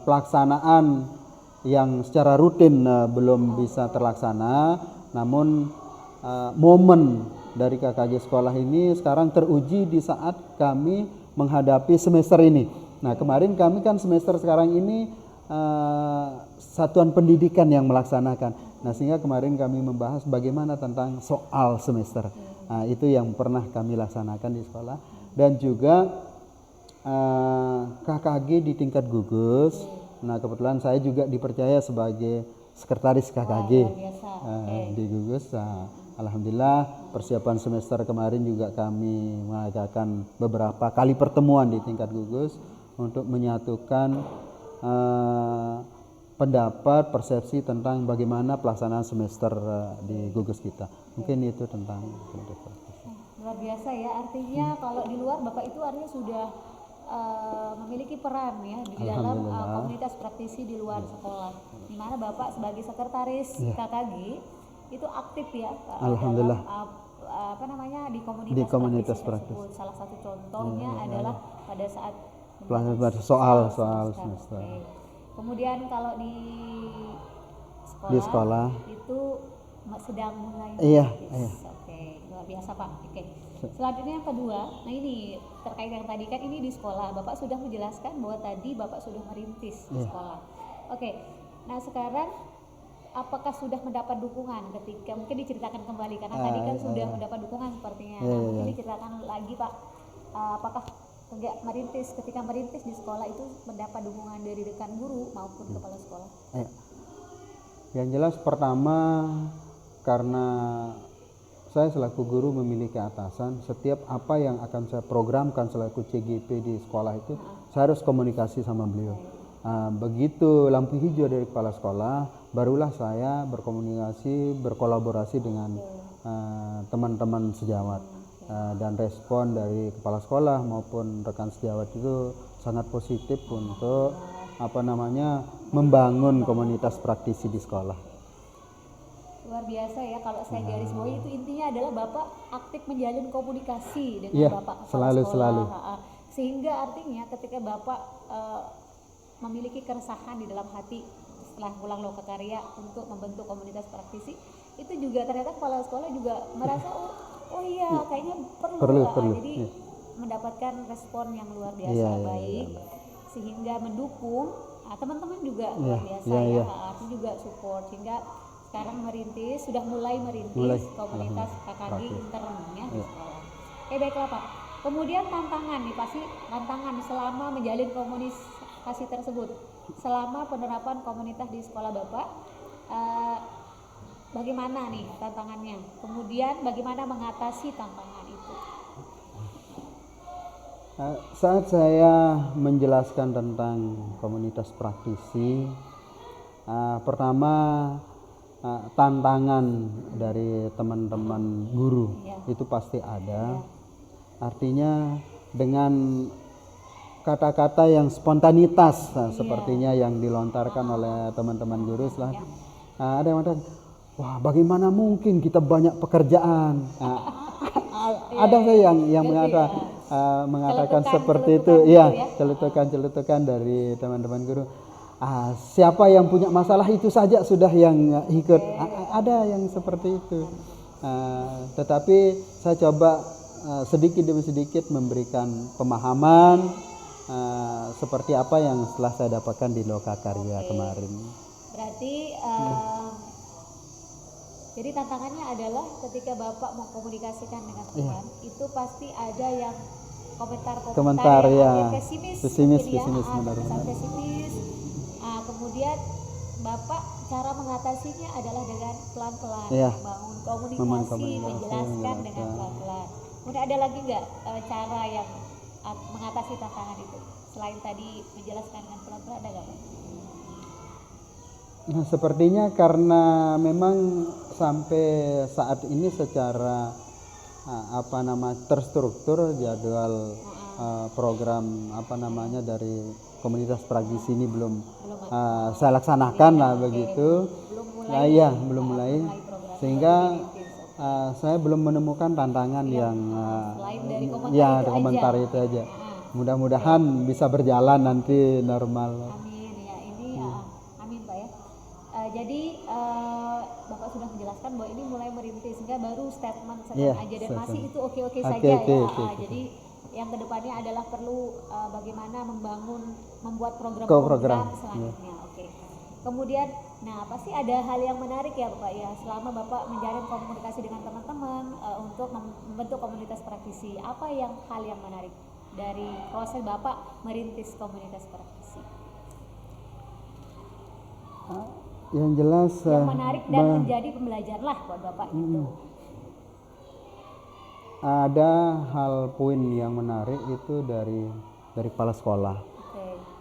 pelaksanaan yang secara rutin belum bisa terlaksana, namun momen dari KKG sekolah ini sekarang teruji di saat kami menghadapi semester ini. Nah, kemarin kami kan semester sekarang ini satuan pendidikan yang melaksanakan. Nah, sehingga kemarin kami membahas bagaimana tentang soal semester. Nah, itu yang pernah kami laksanakan di sekolah. Dan juga KKG di tingkat gugus. Nah, kebetulan saya juga dipercaya sebagai sekretaris KKG di gugus. Alhamdulillah persiapan semester kemarin juga kami mengadakan beberapa kali pertemuan di tingkat gugus untuk menyatukan pendapat, persepsi tentang bagaimana pelaksanaan semester di gugus kita. Mungkin itu tentang pendapat. Luar biasa ya, artinya kalau di luar Bapak itu artinya sudah memiliki peran ya di dalam komunitas praktisi di luar sekolah, di mana Bapak sebagai sekretaris KKG itu aktif ya Alhamdulillah dalam di komunitas praktisi. Salah satu contohnya adalah pada saat soal semester. Kemudian kalau di sekolah itu sedang mulai Iya. Oke, luar luar biasa Pak. Oke. Selanjutnya yang kedua, nah ini terkait yang tadi kan ini di sekolah. Bapak sudah menjelaskan bahwa tadi Bapak sudah merintis di sekolah. Oke. Nah sekarang apakah sudah mendapat dukungan ketika mungkin diceritakan kembali karena tadi kan sudah mendapat dukungan sepertinya. Mungkin diceritakan lagi Pak, apakah ketika merintis di sekolah itu mendapat dukungan dari rekan guru maupun kepala sekolah? Yang jelas pertama, karena saya selaku guru memiliki atasan, setiap apa yang akan saya programkan selaku CGP di sekolah itu saya harus komunikasi sama beliau. Begitu lampu hijau dari kepala sekolah, barulah saya berkomunikasi, berkolaborasi dengan teman-teman sejawat. Dan respon dari kepala sekolah maupun rekan sejawat itu sangat positif untuk membangun komunitas praktisi di sekolah. Luar biasa ya, kalau saya garis bawahi itu intinya adalah Bapak aktif menjalin komunikasi dengan Bapak kepala sekolah. Selalu. Sehingga artinya ketika Bapak memiliki keresahan di dalam hati setelah pulang lokakarya untuk membentuk komunitas praktisi, itu juga ternyata kepala sekolah juga merasa oh iya kayaknya perlu. Jadi mendapatkan respon yang luar biasa baik sehingga mendukung teman-teman juga luar biasa artinya juga support sehingga sekarang sudah mulai merintis komunitas KKG internnya di sekolah. Oke baiklah Pak. Kemudian tantangan nih, pasti tantangan selama menjalin komunikasi tersebut, selama penerapan komunitas di sekolah Bapak, bagaimana nih tantangannya? Kemudian bagaimana mengatasi tantangan itu? Saat saya menjelaskan tentang komunitas praktisi, pertama tantangan dari teman-teman guru itu pasti ada. Artinya dengan kata-kata yang spontanitas sepertinya yang dilontarkan oleh teman-teman guru ada yang mengatakan, wah bagaimana mungkin kita banyak pekerjaan. Ada saya yang mengatakan seperti itu, celetukan dari teman-teman guru. Siapa yang punya masalah itu saja sudah yang ikut. Ada yang seperti itu. Tetapi saya coba sedikit demi sedikit memberikan pemahaman seperti apa yang setelah saya dapatkan di Lokakarya kemarin. Berarti jadi tantangannya adalah ketika Bapak mengkomunikasikan dengan teman, itu pasti ada yang komentar yang pesimis, benar. Kemudian Bapak cara mengatasinya adalah dengan pelan-pelan, bangun komunikasi, menjelaskan dengan pelan-pelan. Kemudian ada lagi nggak cara yang mengatasi tantangan itu selain tadi menjelaskan dengan pelan-pelan, ada nggak Pak? Nah, sepertinya karena memang sampai saat ini secara terstruktur jadwal program dari komunitas praktisi ini belum saya laksanakan begitu. Belum mulai sehingga saya belum menemukan tantangan yang selain dari komentar itu aja. Mudah-mudahan bisa berjalan nanti normal. Amin ya, ini amin Pak ya. Jadi Bapak sudah menjelaskan bahwa ini mulai merintis sehingga baru statement sedang aja dan masih itu oke-oke saja. Jadi yang kedepannya adalah perlu bagaimana membuat program-program selanjutnya. Kemudian, pasti ada hal yang menarik ya Bapak ya selama Bapak menjalin komunikasi dengan teman-teman untuk membentuk komunitas praktisi. Apa hal yang menarik dari proses Bapak merintis komunitas praktisi? Yang jelas yang menarik dan menjadi pembelajaran lah buat Bapak itu. Ada hal poin yang menarik itu dari kepala sekolah.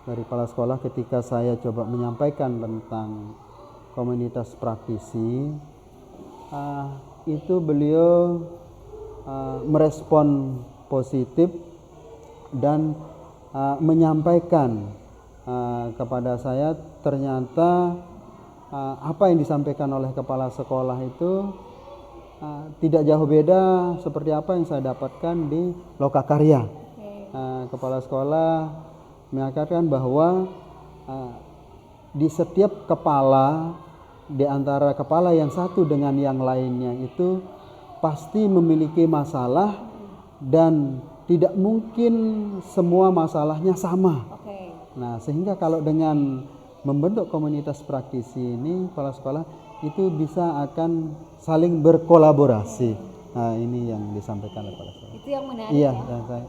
Dari kepala sekolah ketika saya coba menyampaikan tentang komunitas praktisi, itu beliau merespon positif dan menyampaikan kepada saya ternyata apa yang disampaikan oleh kepala sekolah itu tidak jauh beda seperti apa yang saya dapatkan di Lokakarya. Kepala sekolah mengatakan bahwa di setiap kepala, di antara kepala yang satu dengan yang lainnya itu pasti memiliki masalah dan tidak mungkin semua masalahnya sama. Oke. Nah, sehingga kalau dengan membentuk komunitas praktisi ini, kepala sekolah itu bisa akan saling berkolaborasi. Nah, ini yang disampaikan oleh kepala sekolah. Itu yang menarik Iya, ya. dan saya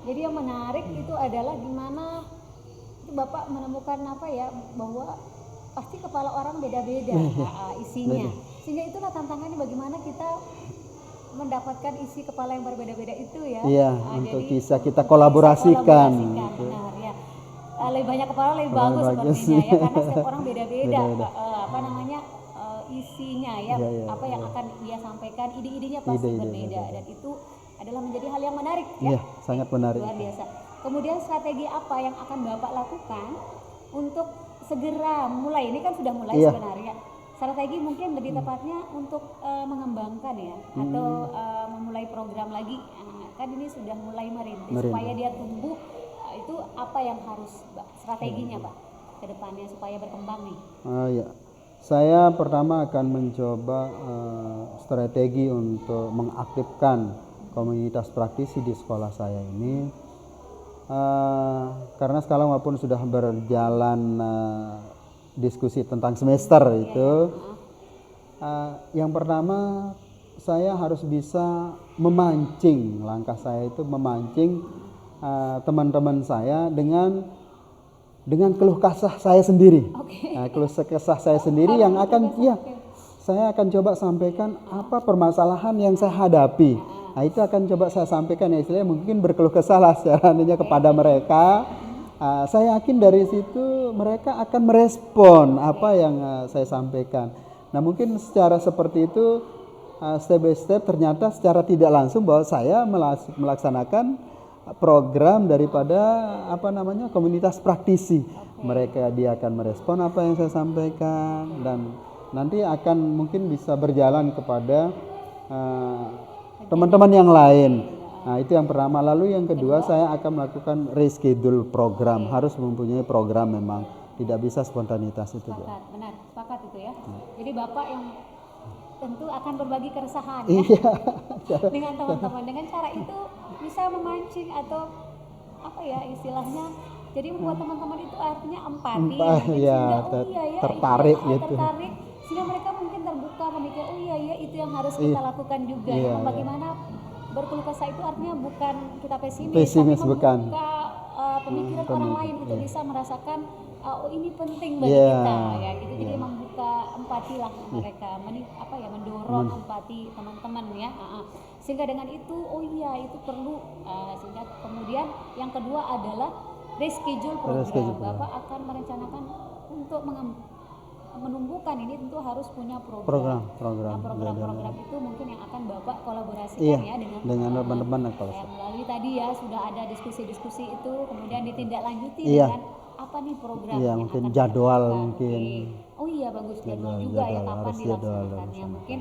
Jadi yang menarik itu adalah gimana itu Bapak menemukan apa ya, bahwa pasti kepala orang beda-beda isinya. Sehingga itulah tantangannya, bagaimana kita mendapatkan isi kepala yang berbeda-beda itu ya. Iya, jadi untuk bisa kita kolaborasikan. Benar ya. Lebih banyak kepala lebih bagus sepertinya ya, karena setiap orang beda-beda. Apa namanya, isinya ya, apa yang akan dia sampaikan, ide-idenya pasti berbeda, dan itu adalah menjadi hal yang menarik ya. Iya, sangat menarik. Luar biasa. Kemudian strategi apa yang akan Bapak lakukan untuk segera mulai? Ini kan sudah mulai sebenarnya. Strategi mungkin lebih tepatnya untuk mengembangkan ya, atau memulai program lagi. Kan ini sudah mulai merintis. Supaya dia tumbuh, itu apa yang harus strateginya Pak ke depannya supaya berkembang nih? Ya. Saya pertama akan mencoba strategi untuk mengaktifkan komunitas praktisi di sekolah saya ini, karena sekarang walaupun sudah berjalan diskusi tentang semester itu, yang pertama saya harus bisa memancing, langkah saya itu memancing teman-teman saya dengan keluh kesah saya sendiri. Nah, keluh kesah saya sendiri yang akan saya akan coba sampaikan apa permasalahan yang saya hadapi. Nah, itu akan coba saya sampaikan ya, istilahnya mungkin berkeluh kesah lah secara kepada mereka. Saya yakin dari situ mereka akan merespon apa yang saya sampaikan. Nah, mungkin secara seperti itu step by step ternyata secara tidak langsung bahwa saya melaksanakan program daripada komunitas praktisi. Mereka dia akan merespon apa yang saya sampaikan, dan nanti akan mungkin bisa berjalan kepada teman-teman yang lain. Nah, itu yang pertama. Lalu yang kedua, saya akan melakukan reschedule program. Harus mempunyai program, memang tidak bisa spontanitas itu. Sepakat, benar, sepakat itu ya. Jadi Bapak yang tentu akan berbagi keresahan ya dengan teman-teman. Dengan cara itu bisa memancing atau apa ya istilahnya, jadi membuat teman-teman itu artinya empati, tertarik gitu. Tertarik, sehingga mereka mungkin terbuka memikir, oh iya itu yang harus kita lakukan juga. Bagaimana berkeluh kesah itu artinya bukan kita pesimis tapi membuka pemikiran orang lain untuk bisa merasakan oh ini penting bagi kita ya gitu. Jadi membuka empati lah mereka, mendorong empati teman-teman ya. Sehingga dengan itu itu perlu, sehingga kemudian yang kedua adalah reschedule program. Bapak akan merencanakan untuk menumbuhkan ini, tentu harus punya program. Program itu mungkin yang akan Bapak kolaborasikan ya dengan teman-teman. Melalui tadi ya sudah ada diskusi-diskusi itu, kemudian ditindaklanjuti dengan apa nih program yang mungkin akan jadwal dilakukan. mungkin. Oh iya, bagus, jadwal juga ya kapan dilaksanakannya. Mungkin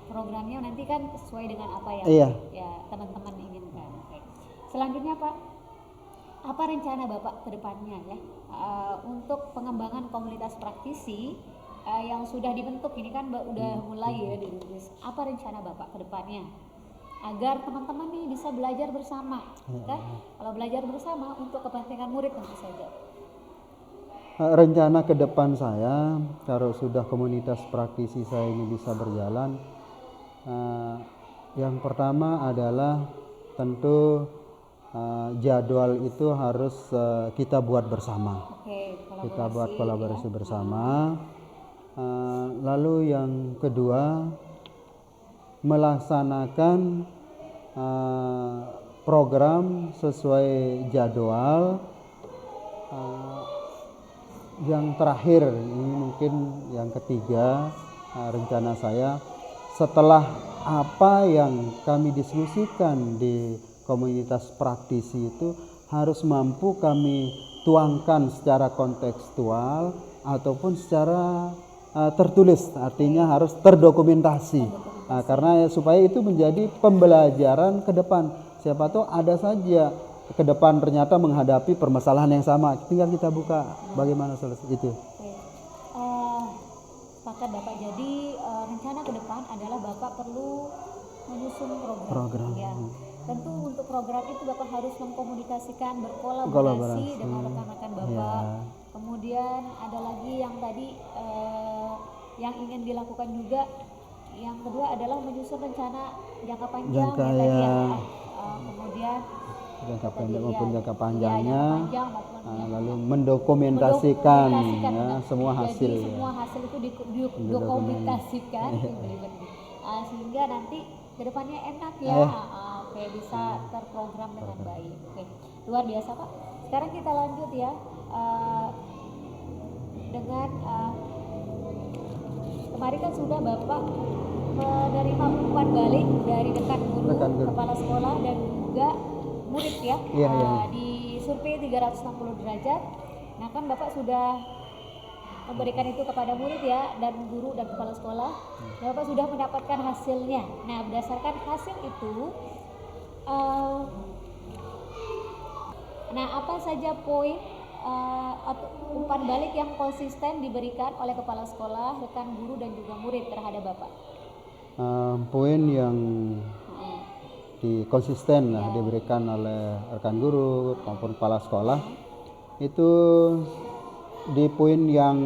programnya nanti kan sesuai dengan apa yang ya teman-teman inginkan. Selanjutnya Pak, apa rencana Bapak ke depannya ya untuk pengembangan komunitas praktisi yang sudah dibentuk ini kan udah mulai ya dirintis. Apa rencana Bapak ke depannya agar teman-teman nih bisa belajar bersama kan? Kalau belajar bersama untuk kepentingan murid tentu saja. Rencana ke depan saya kalau sudah komunitas praktisi saya ini bisa berjalan, yang pertama adalah tentu jadwal itu harus kita buat bersama. Kita buat kolaborasi bersama. Lalu yang kedua, melaksanakan program sesuai jadwal. Yang terakhir, ini mungkin yang ketiga, rencana saya setelah apa yang kami diskusikan di komunitas praktisi itu harus mampu kami tuangkan secara kontekstual ataupun secara tertulis, artinya harus terdokumentasi. Karena supaya itu menjadi pembelajaran ke depan. Siapa tahu ada saja ke depan ternyata menghadapi permasalahan yang sama, tinggal kita buka bagaimana solusi itu. Sepakat Bapak. Jadi rencana ke depan adalah Bapak perlu menyusun program. Ya. Program. Tentu untuk program itu Bapak harus mengkomunikasikan, berkolaborasi Kolaborasi. dengan rekan-rekan Bapak. Ya. Kemudian ada lagi yang tadi yang ingin dilakukan juga. Yang kedua adalah menyusun rencana jangka panjang Jangka, ya tadi ya. ya. Kemudian Jangka tadi, pendek ya, maupun jangka ya, panjangnya. jangka panjang maupun Lalu mendokumentasikan ya, semua hasil. Jadi ya. semua hasil itu didokumentasikan sehingga nanti kedepannya enak ya. Oke, bisa terprogram dengan baik. Oke, luar biasa Pak. Sekarang kita lanjut ya dengan kemarin kan sudah Bapak menerima umpan balik dari rekan guru, kepala sekolah dan juga murid ya. Iya. Di survei 360 derajat. Nah kan Bapak sudah memberikan itu kepada murid ya, dan guru dan kepala sekolah. Dan Bapak sudah mendapatkan hasilnya. Nah berdasarkan hasil itu, nah apa saja poin atau umpan balik yang konsisten diberikan oleh kepala sekolah, rekan guru dan juga murid terhadap Bapak? Poin yang konsisten lah diberikan oleh rekan guru maupun kepala sekolah itu di poin yang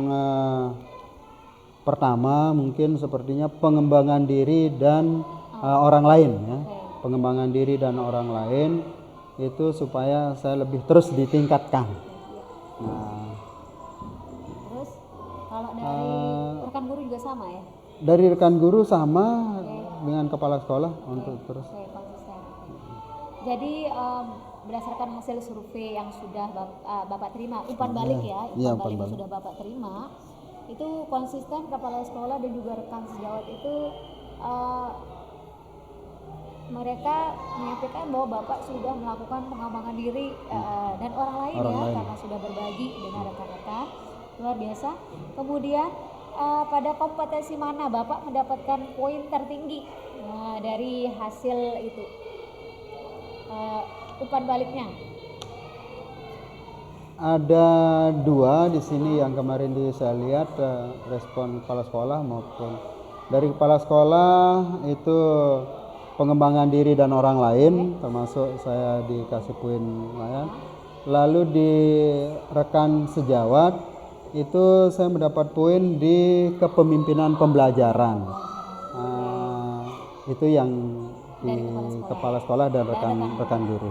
pertama mungkin sepertinya pengembangan diri dan orang lain ya. Pengembangan diri dan orang lain itu supaya saya lebih terus ditingkatkan. Nah, terus kalau dari rekan guru juga sama ya? Dari rekan guru sama dengan kepala sekolah untuk terus. Konsisten. Jadi berdasarkan hasil survei yang sudah Bapak terima, umpan balik ya, umpan balik yang sudah Bapak terima, itu konsisten kepala sekolah dan juga rekan sejawat itu mereka menyampaikan bahwa Bapak sudah melakukan pengembangan diri dan orang lain karena sudah berbagi dengan rekan-rekan, luar biasa. Kemudian pada kompetensi mana Bapak mendapatkan poin tertinggi dari hasil itu umpan baliknya? Ada dua di sini yang kemarin saya lihat respon kepala sekolah maupun dari kepala sekolah itu pengembangan diri dan orang lain, termasuk saya dikasih poin lumayan. Lalu di rekan sejawat itu saya mendapat poin di kepemimpinan pembelajaran. Itu yang di kepala sekolah dan rekan guru.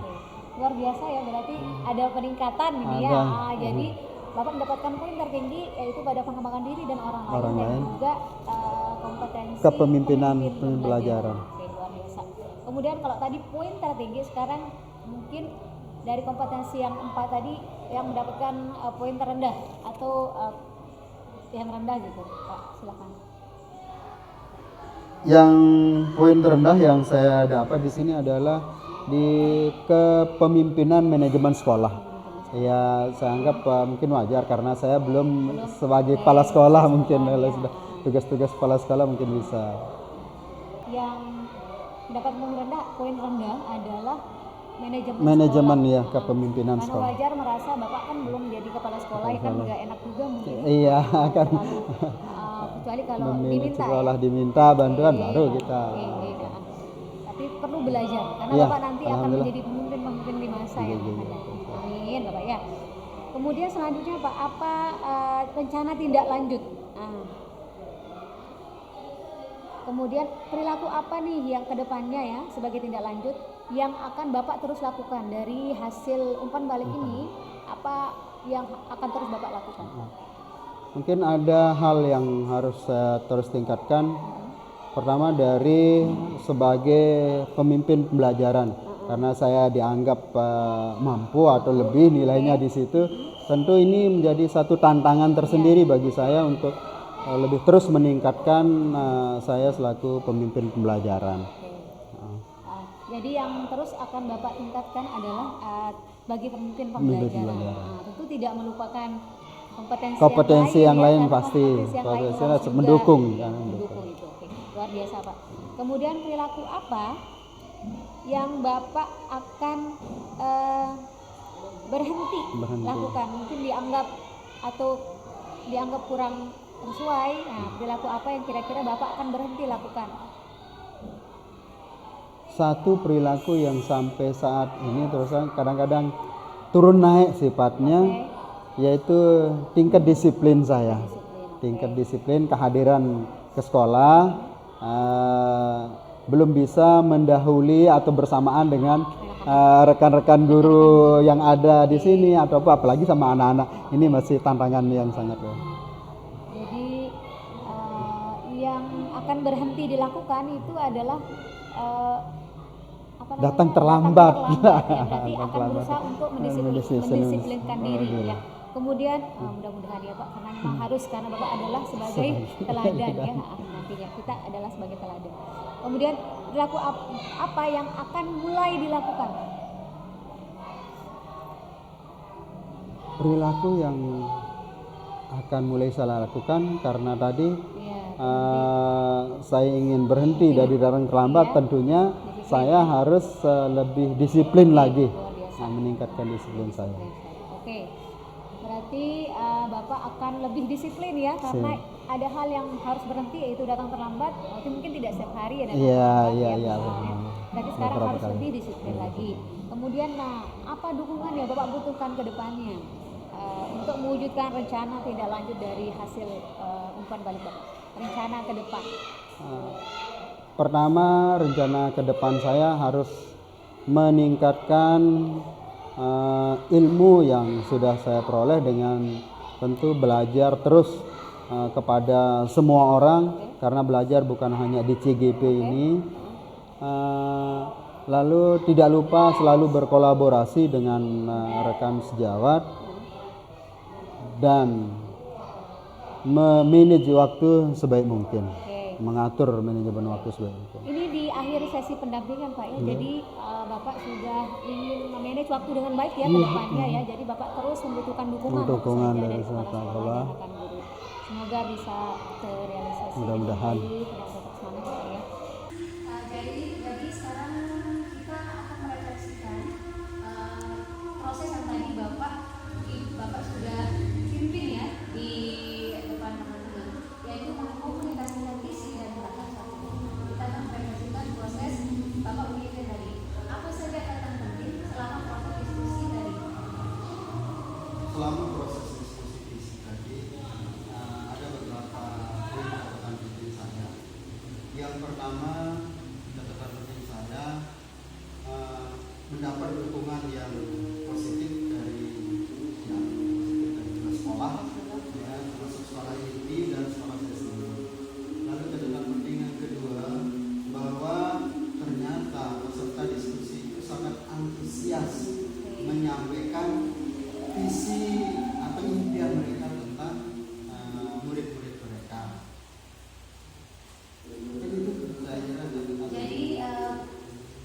Luar biasa ya, berarti ada peningkatan ini ya. Jadi Bapak mendapatkan poin tertinggi yaitu pada pengembangan diri dan orang lain dan juga kompetensi kepemimpinan pembelajaran. Oke, luar biasa. Kemudian kalau tadi poin tertinggi, sekarang mungkin dari kompetensi yang 4 tadi yang mendapatkan poin terendah atau yang rendah gitu, Pak, silakan. Yang poin terendah yang saya dapat di sini adalah di kepemimpinan manajemen sekolah. Ya, saya anggap mungkin wajar karena saya belum sebagai kepala sekolah mungkin kalau sudah tugas-tugas kepala sekolah mungkin bisa. Yang mendapat poin rendah adalah manajemen ya, kepemimpinan karena sekolah. Wajar merasa Bapak kan belum jadi kepala sekolah, ya kan nggak enak juga mungkin. Iya, kan. Kecuali kalau diminta sekolah diminta bantuan baru kita. Tapi perlu belajar karena Bapak nanti akan menjadi pemimpin di masa yang akan datang. Amin Bapak ya. Kemudian selanjutnya Pak, apa rencana tindak lanjut? Kemudian perilaku apa nih yang kedepannya ya sebagai tindak lanjut yang akan Bapak terus lakukan dari hasil umpan balik ini? Apa yang akan terus Bapak lakukan? Mungkin ada hal yang harus saya terus tingkatkan. Pertama dari sebagai pemimpin pembelajaran, karena saya dianggap mampu atau lebih nilainya di situ. Tentu ini menjadi satu tantangan tersendiri bagi saya untuk lebih terus meningkatkan saya selaku pemimpin pembelajaran. Jadi yang terus akan Bapak tingkatkan adalah bagi pemimpin pembelajaran. Tentu tidak melupakan kompetensi yang lain pasti. Kompetensi yang lain mendukung itu. Oke. Luar biasa Pak. Kemudian perilaku apa yang Bapak akan berhenti lakukan? Mungkin dianggap kurang sesuai. Nah, perilaku apa yang kira-kira Bapak akan berhenti lakukan? Satu perilaku yang sampai saat ini terus kadang-kadang turun naik sifatnya, yaitu tingkat disiplin saya. Tingkat disiplin kehadiran ke sekolah belum bisa mendahului atau bersamaan dengan rekan-rekan guru yang ada di sini atau apalagi sama anak-anak. Ini masih tantangan yang sangat ya. Jadi yang akan berhenti dilakukan itu adalah datang terlambat. Ya, berarti akan berusaha untuk mendisiplinkan diri ya. Kemudian mudah-mudahan ya Pak, karena memang harus, karena Bapak adalah sebagai teladan ya, nantinya kita adalah sebagai teladan. Kemudian perilaku apa yang akan mulai dilakukan? Perilaku yang akan mulai saya lakukan karena tadi saya ingin berhenti dari datang terlambat, tentunya saya harus lebih disiplin lagi, meningkatkan disiplin saya. Oke, berarti Bapak akan lebih disiplin ya, karena ada hal yang harus berhenti, yaitu datang terlambat. Mungkin tidak setiap hari ya datang terlambat. Iya. Tapi sekarang harus lebih disiplin lagi. Kemudian, apa dukungan yang Bapak butuhkan ke depannya untuk mewujudkan rencana tidak lanjut dari hasil umpan balik Bapak? Rencana ke depan. Pertama, rencana ke depan saya harus meningkatkan ilmu yang sudah saya peroleh dengan tentu belajar terus kepada semua orang, karena belajar bukan hanya di CGP ini. Lalu tidak lupa selalu berkolaborasi dengan rekan sejawat dan memanage waktu sebaik mungkin. Mengatur manajemen waktu sebaik mungkin. Ini di akhir sesi pendampingan Pak ya. Jadi Bapak sudah ingin memanage waktu dengan baik ya ke depannya ya. Jadi Bapak terus membutuhkan dukungan dari kepala sekolah dan rekan guru. Semoga bisa terrealisasi. Mudah-mudahan. Tetap semangat ya. Jadi sekarang kita akan merefleksikan proses yang tadi Bapak sudah pimpin ya di depan teman-teman, yaitu mengkomunikasikan visi dan harapan satu. Kita akan merefleksikan proses Bapak pimpin tadi. Apa saja kata penting selama proses diskusi tadi? Selama proses diskusi visi tadi ada beberapa catatan penting saya. Yang pertama, catatan penting saya mendapat dukungan yang positif dari sekolah, ya, termasuk sekolah inti dan sekolah sendiri. Lalu catatan penting yang kedua, bahwa ternyata peserta diskusi itu sangat antusias menyampaikan visi atau impian mereka tentang murid-murid mereka. Mungkin itu saya kira. Jadi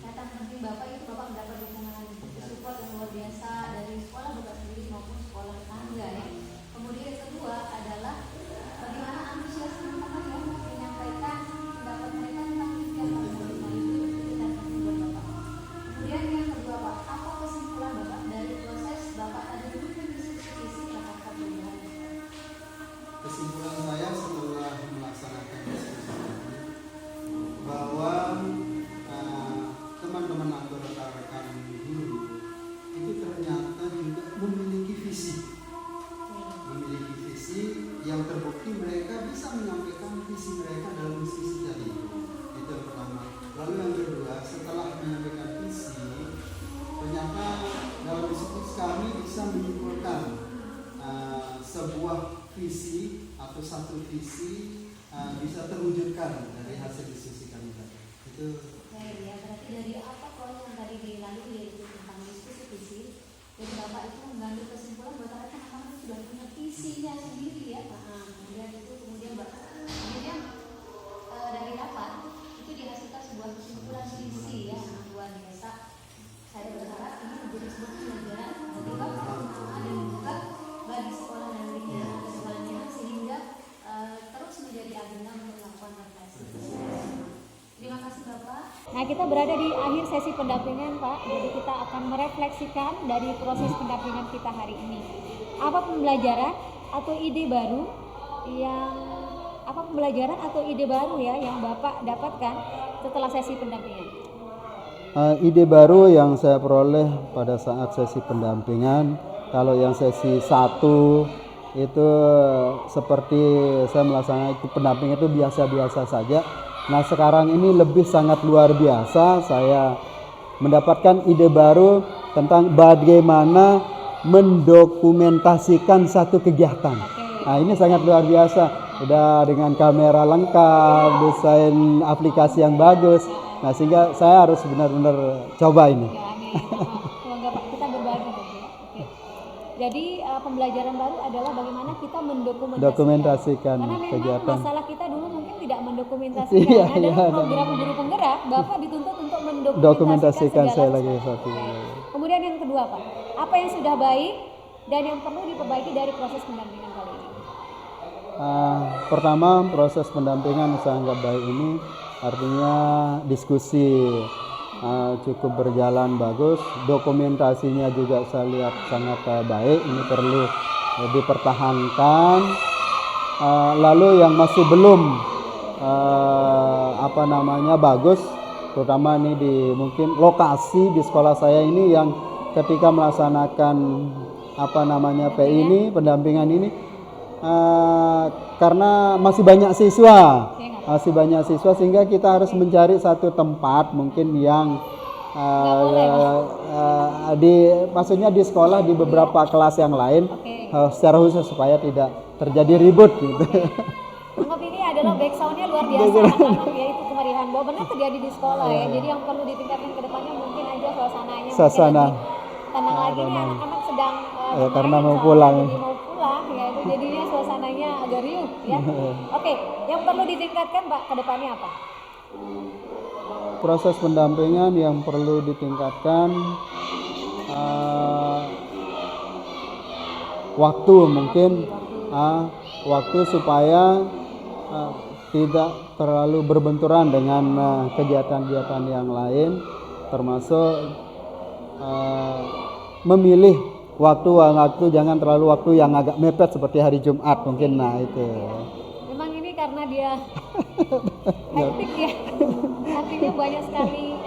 kata penting Bapak itu Bapak mendapat dukungan support yang luar biasa dari sekolah Bapak sendiri maupun sekolah tetangga ya. Kemudian yang kedua adalah bagaimana antusias teman-teman ya menyampaikan pendapat mereka tentang impian Bapak itu dan penting buat Bapak. Kemudian yang kedua Pak, apa kesimpulan Bapak dari proses Bapak tadi memimpin diskusi rapat pembelajaran? Kesimpulan saya setelah melaksanakan diskusi bahwa teman-teman atau rekan-rekan guru itu ternyata juga memiliki visi yang terbukti mereka bisa menyampaikan visi mereka dalam diskusi tadi. Itu yang pertama. Lalu yang kedua, setelah menyampaikan visi, ternyata dalam diskusi kami bisa menyimpulkan sebuah visi atau satu visi bisa terwujudkan dari hasil diskusi kami tadi. Itu ya, berarti dari apa poin yang tadi dilalui yaitu tentang diskusi visi, dan Bapak itu mengambil kesimpulan bahwa teman-teman sudah punya visinya sendiri ya Pak. Kemudian dari rapat itu dihasilkan sebuah kesimpulan visi ya, luar biasa. Saya berharap ini menjadi sebuah pelajaran bagi Bapak dan juga bagi sekolah nantinya ke depannya, sehingga terus menjadi agenda untuk melakukan refleksi. Terima kasih Bapak. Nah, kita berada di akhir sesi pendampingan Pak. Jadi kita akan merefleksikan dari proses pendampingan kita hari ini. Apa pembelajaran atau ide baru yang apa pembelajaran atau ide baru ya yang Bapak dapatkan setelah sesi pendampingan? Ide baru yang saya peroleh pada saat sesi pendampingan, kalau yang sesi 1 itu seperti saya melaksanakan itu pendampingan itu biasa-biasa saja. Nah sekarang ini lebih sangat luar biasa, saya mendapatkan ide baru tentang bagaimana mendokumentasikan satu kegiatan. Nah ini sangat luar biasa. Udah dengan kamera lengkap, desain aplikasi yang bagus. Nah sehingga saya harus benar-benar coba ini. Ya, semoga Pak kita berbagi nanti. Oke. Jadi pembelajaran baru adalah bagaimana kita Dokumentasikan karena memang kegiatan. masalah kita dulu mungkin tidak mendokumentasikan. Iya, Nah, dalam iya, program guru penggerak, Bapak dituntut untuk Dokumentasikan saya segala lagi sesuatu. satu. Kemudian yang kedua Pak, apa yang sudah baik dan yang perlu diperbaiki dari proses pendampingan kali ini? Pertama proses pendampingan sangat baik ini artinya diskusi cukup berjalan bagus, dokumentasinya juga saya lihat sangat baik, ini perlu dipertahankan. Lalu yang masih belum bagus, terutama ini di mungkin lokasi di sekolah saya ini yang ketika melaksanakan PI ini pendampingan ini karena masih banyak siswa sehingga kita harus mencari satu tempat mungkin yang maksudnya di sekolah di beberapa kelas yang lain secara khusus supaya tidak terjadi ribut gitu. Anggap ini adalah backsoundnya luar biasa anak-anak ya itu kemeriahan bahwa benar terjadi di sekolah ya. Jadi yang perlu ditingkatkan ke depannya mungkin aja suasananya Suasana tenang lagi nih anak-anak sedang karena mau pulang ya itu jadinya suasananya agak riuh ya. Oke, yang perlu ditingkatkan Pak ke depannya apa? Proses pendampingan yang perlu ditingkatkan waktu mungkin waktu supaya tidak terlalu berbenturan dengan kegiatan-kegiatan yang lain, termasuk memilih waktu jangan terlalu waktu yang agak mepet seperti hari Jumat mungkin. Nah itu memang ini karena dia hektik ya artinya banyak sekali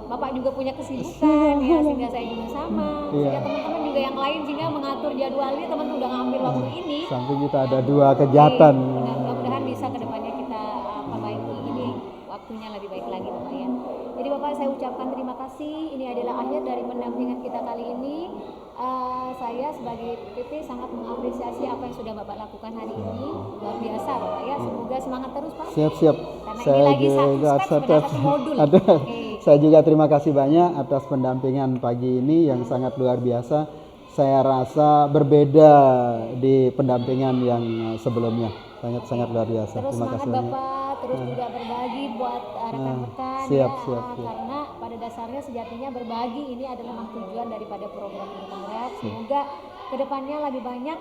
Bapak juga punya kesibukan ya sehingga saya juga sama sehingga teman-teman juga yang lain sehingga mengatur jadwalnya teman udah ngambil waktu ini sampai kita ada 2 kegiatan. Mudah-mudahan bisa kedepannya kita perbaiki ini waktunya lebih baik lagi Bapak ya. Jadi Bapak saya ucapkan terima kasih. Ini adalah akhir dari pendampingan kita kali ini. Saya sebagai PP sangat mengapresiasi apa yang sudah Bapak lakukan hari ini. Luar biasa Bapak ya. Semoga semangat terus Pak. Siap. Karena Saya ini lagi juga satu modul. Saya juga terima kasih banyak atas pendampingan pagi ini yang sangat luar biasa. Saya rasa berbeda di pendampingan yang sebelumnya. Sangat luar biasa. Terus terima semangat kasih banyak. Bapak, terus juga berbagi buat rekan-rekan siap. karena pada dasarnya sejatinya berbagi ini adalah tujuan daripada program Guru Penggerak. Semoga kedepannya lebih banyak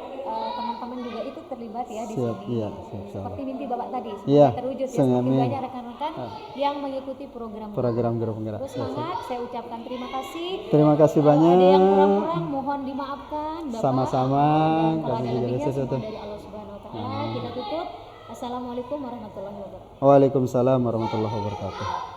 teman-teman juga itu terlibat ya di sini. Iya, seperti mimpi Bapak tadi, semoga terwujud ya. Semakin banyak rekan-rekan yang mengikuti program Guru Penggerak. Terus semangat, saya ucapkan terima kasih. Terima kasih banyak. Ada yang kurang-kurang mohon dimaafkan Bapak. Sama-sama. Kalau ada lebihnya semua dari Allah Subhanahu wa taala. Kita tutup. Assalamualaikum warahmatullahi wabarakatuh. Waalaikumsalam warahmatullahi wabarakatuh.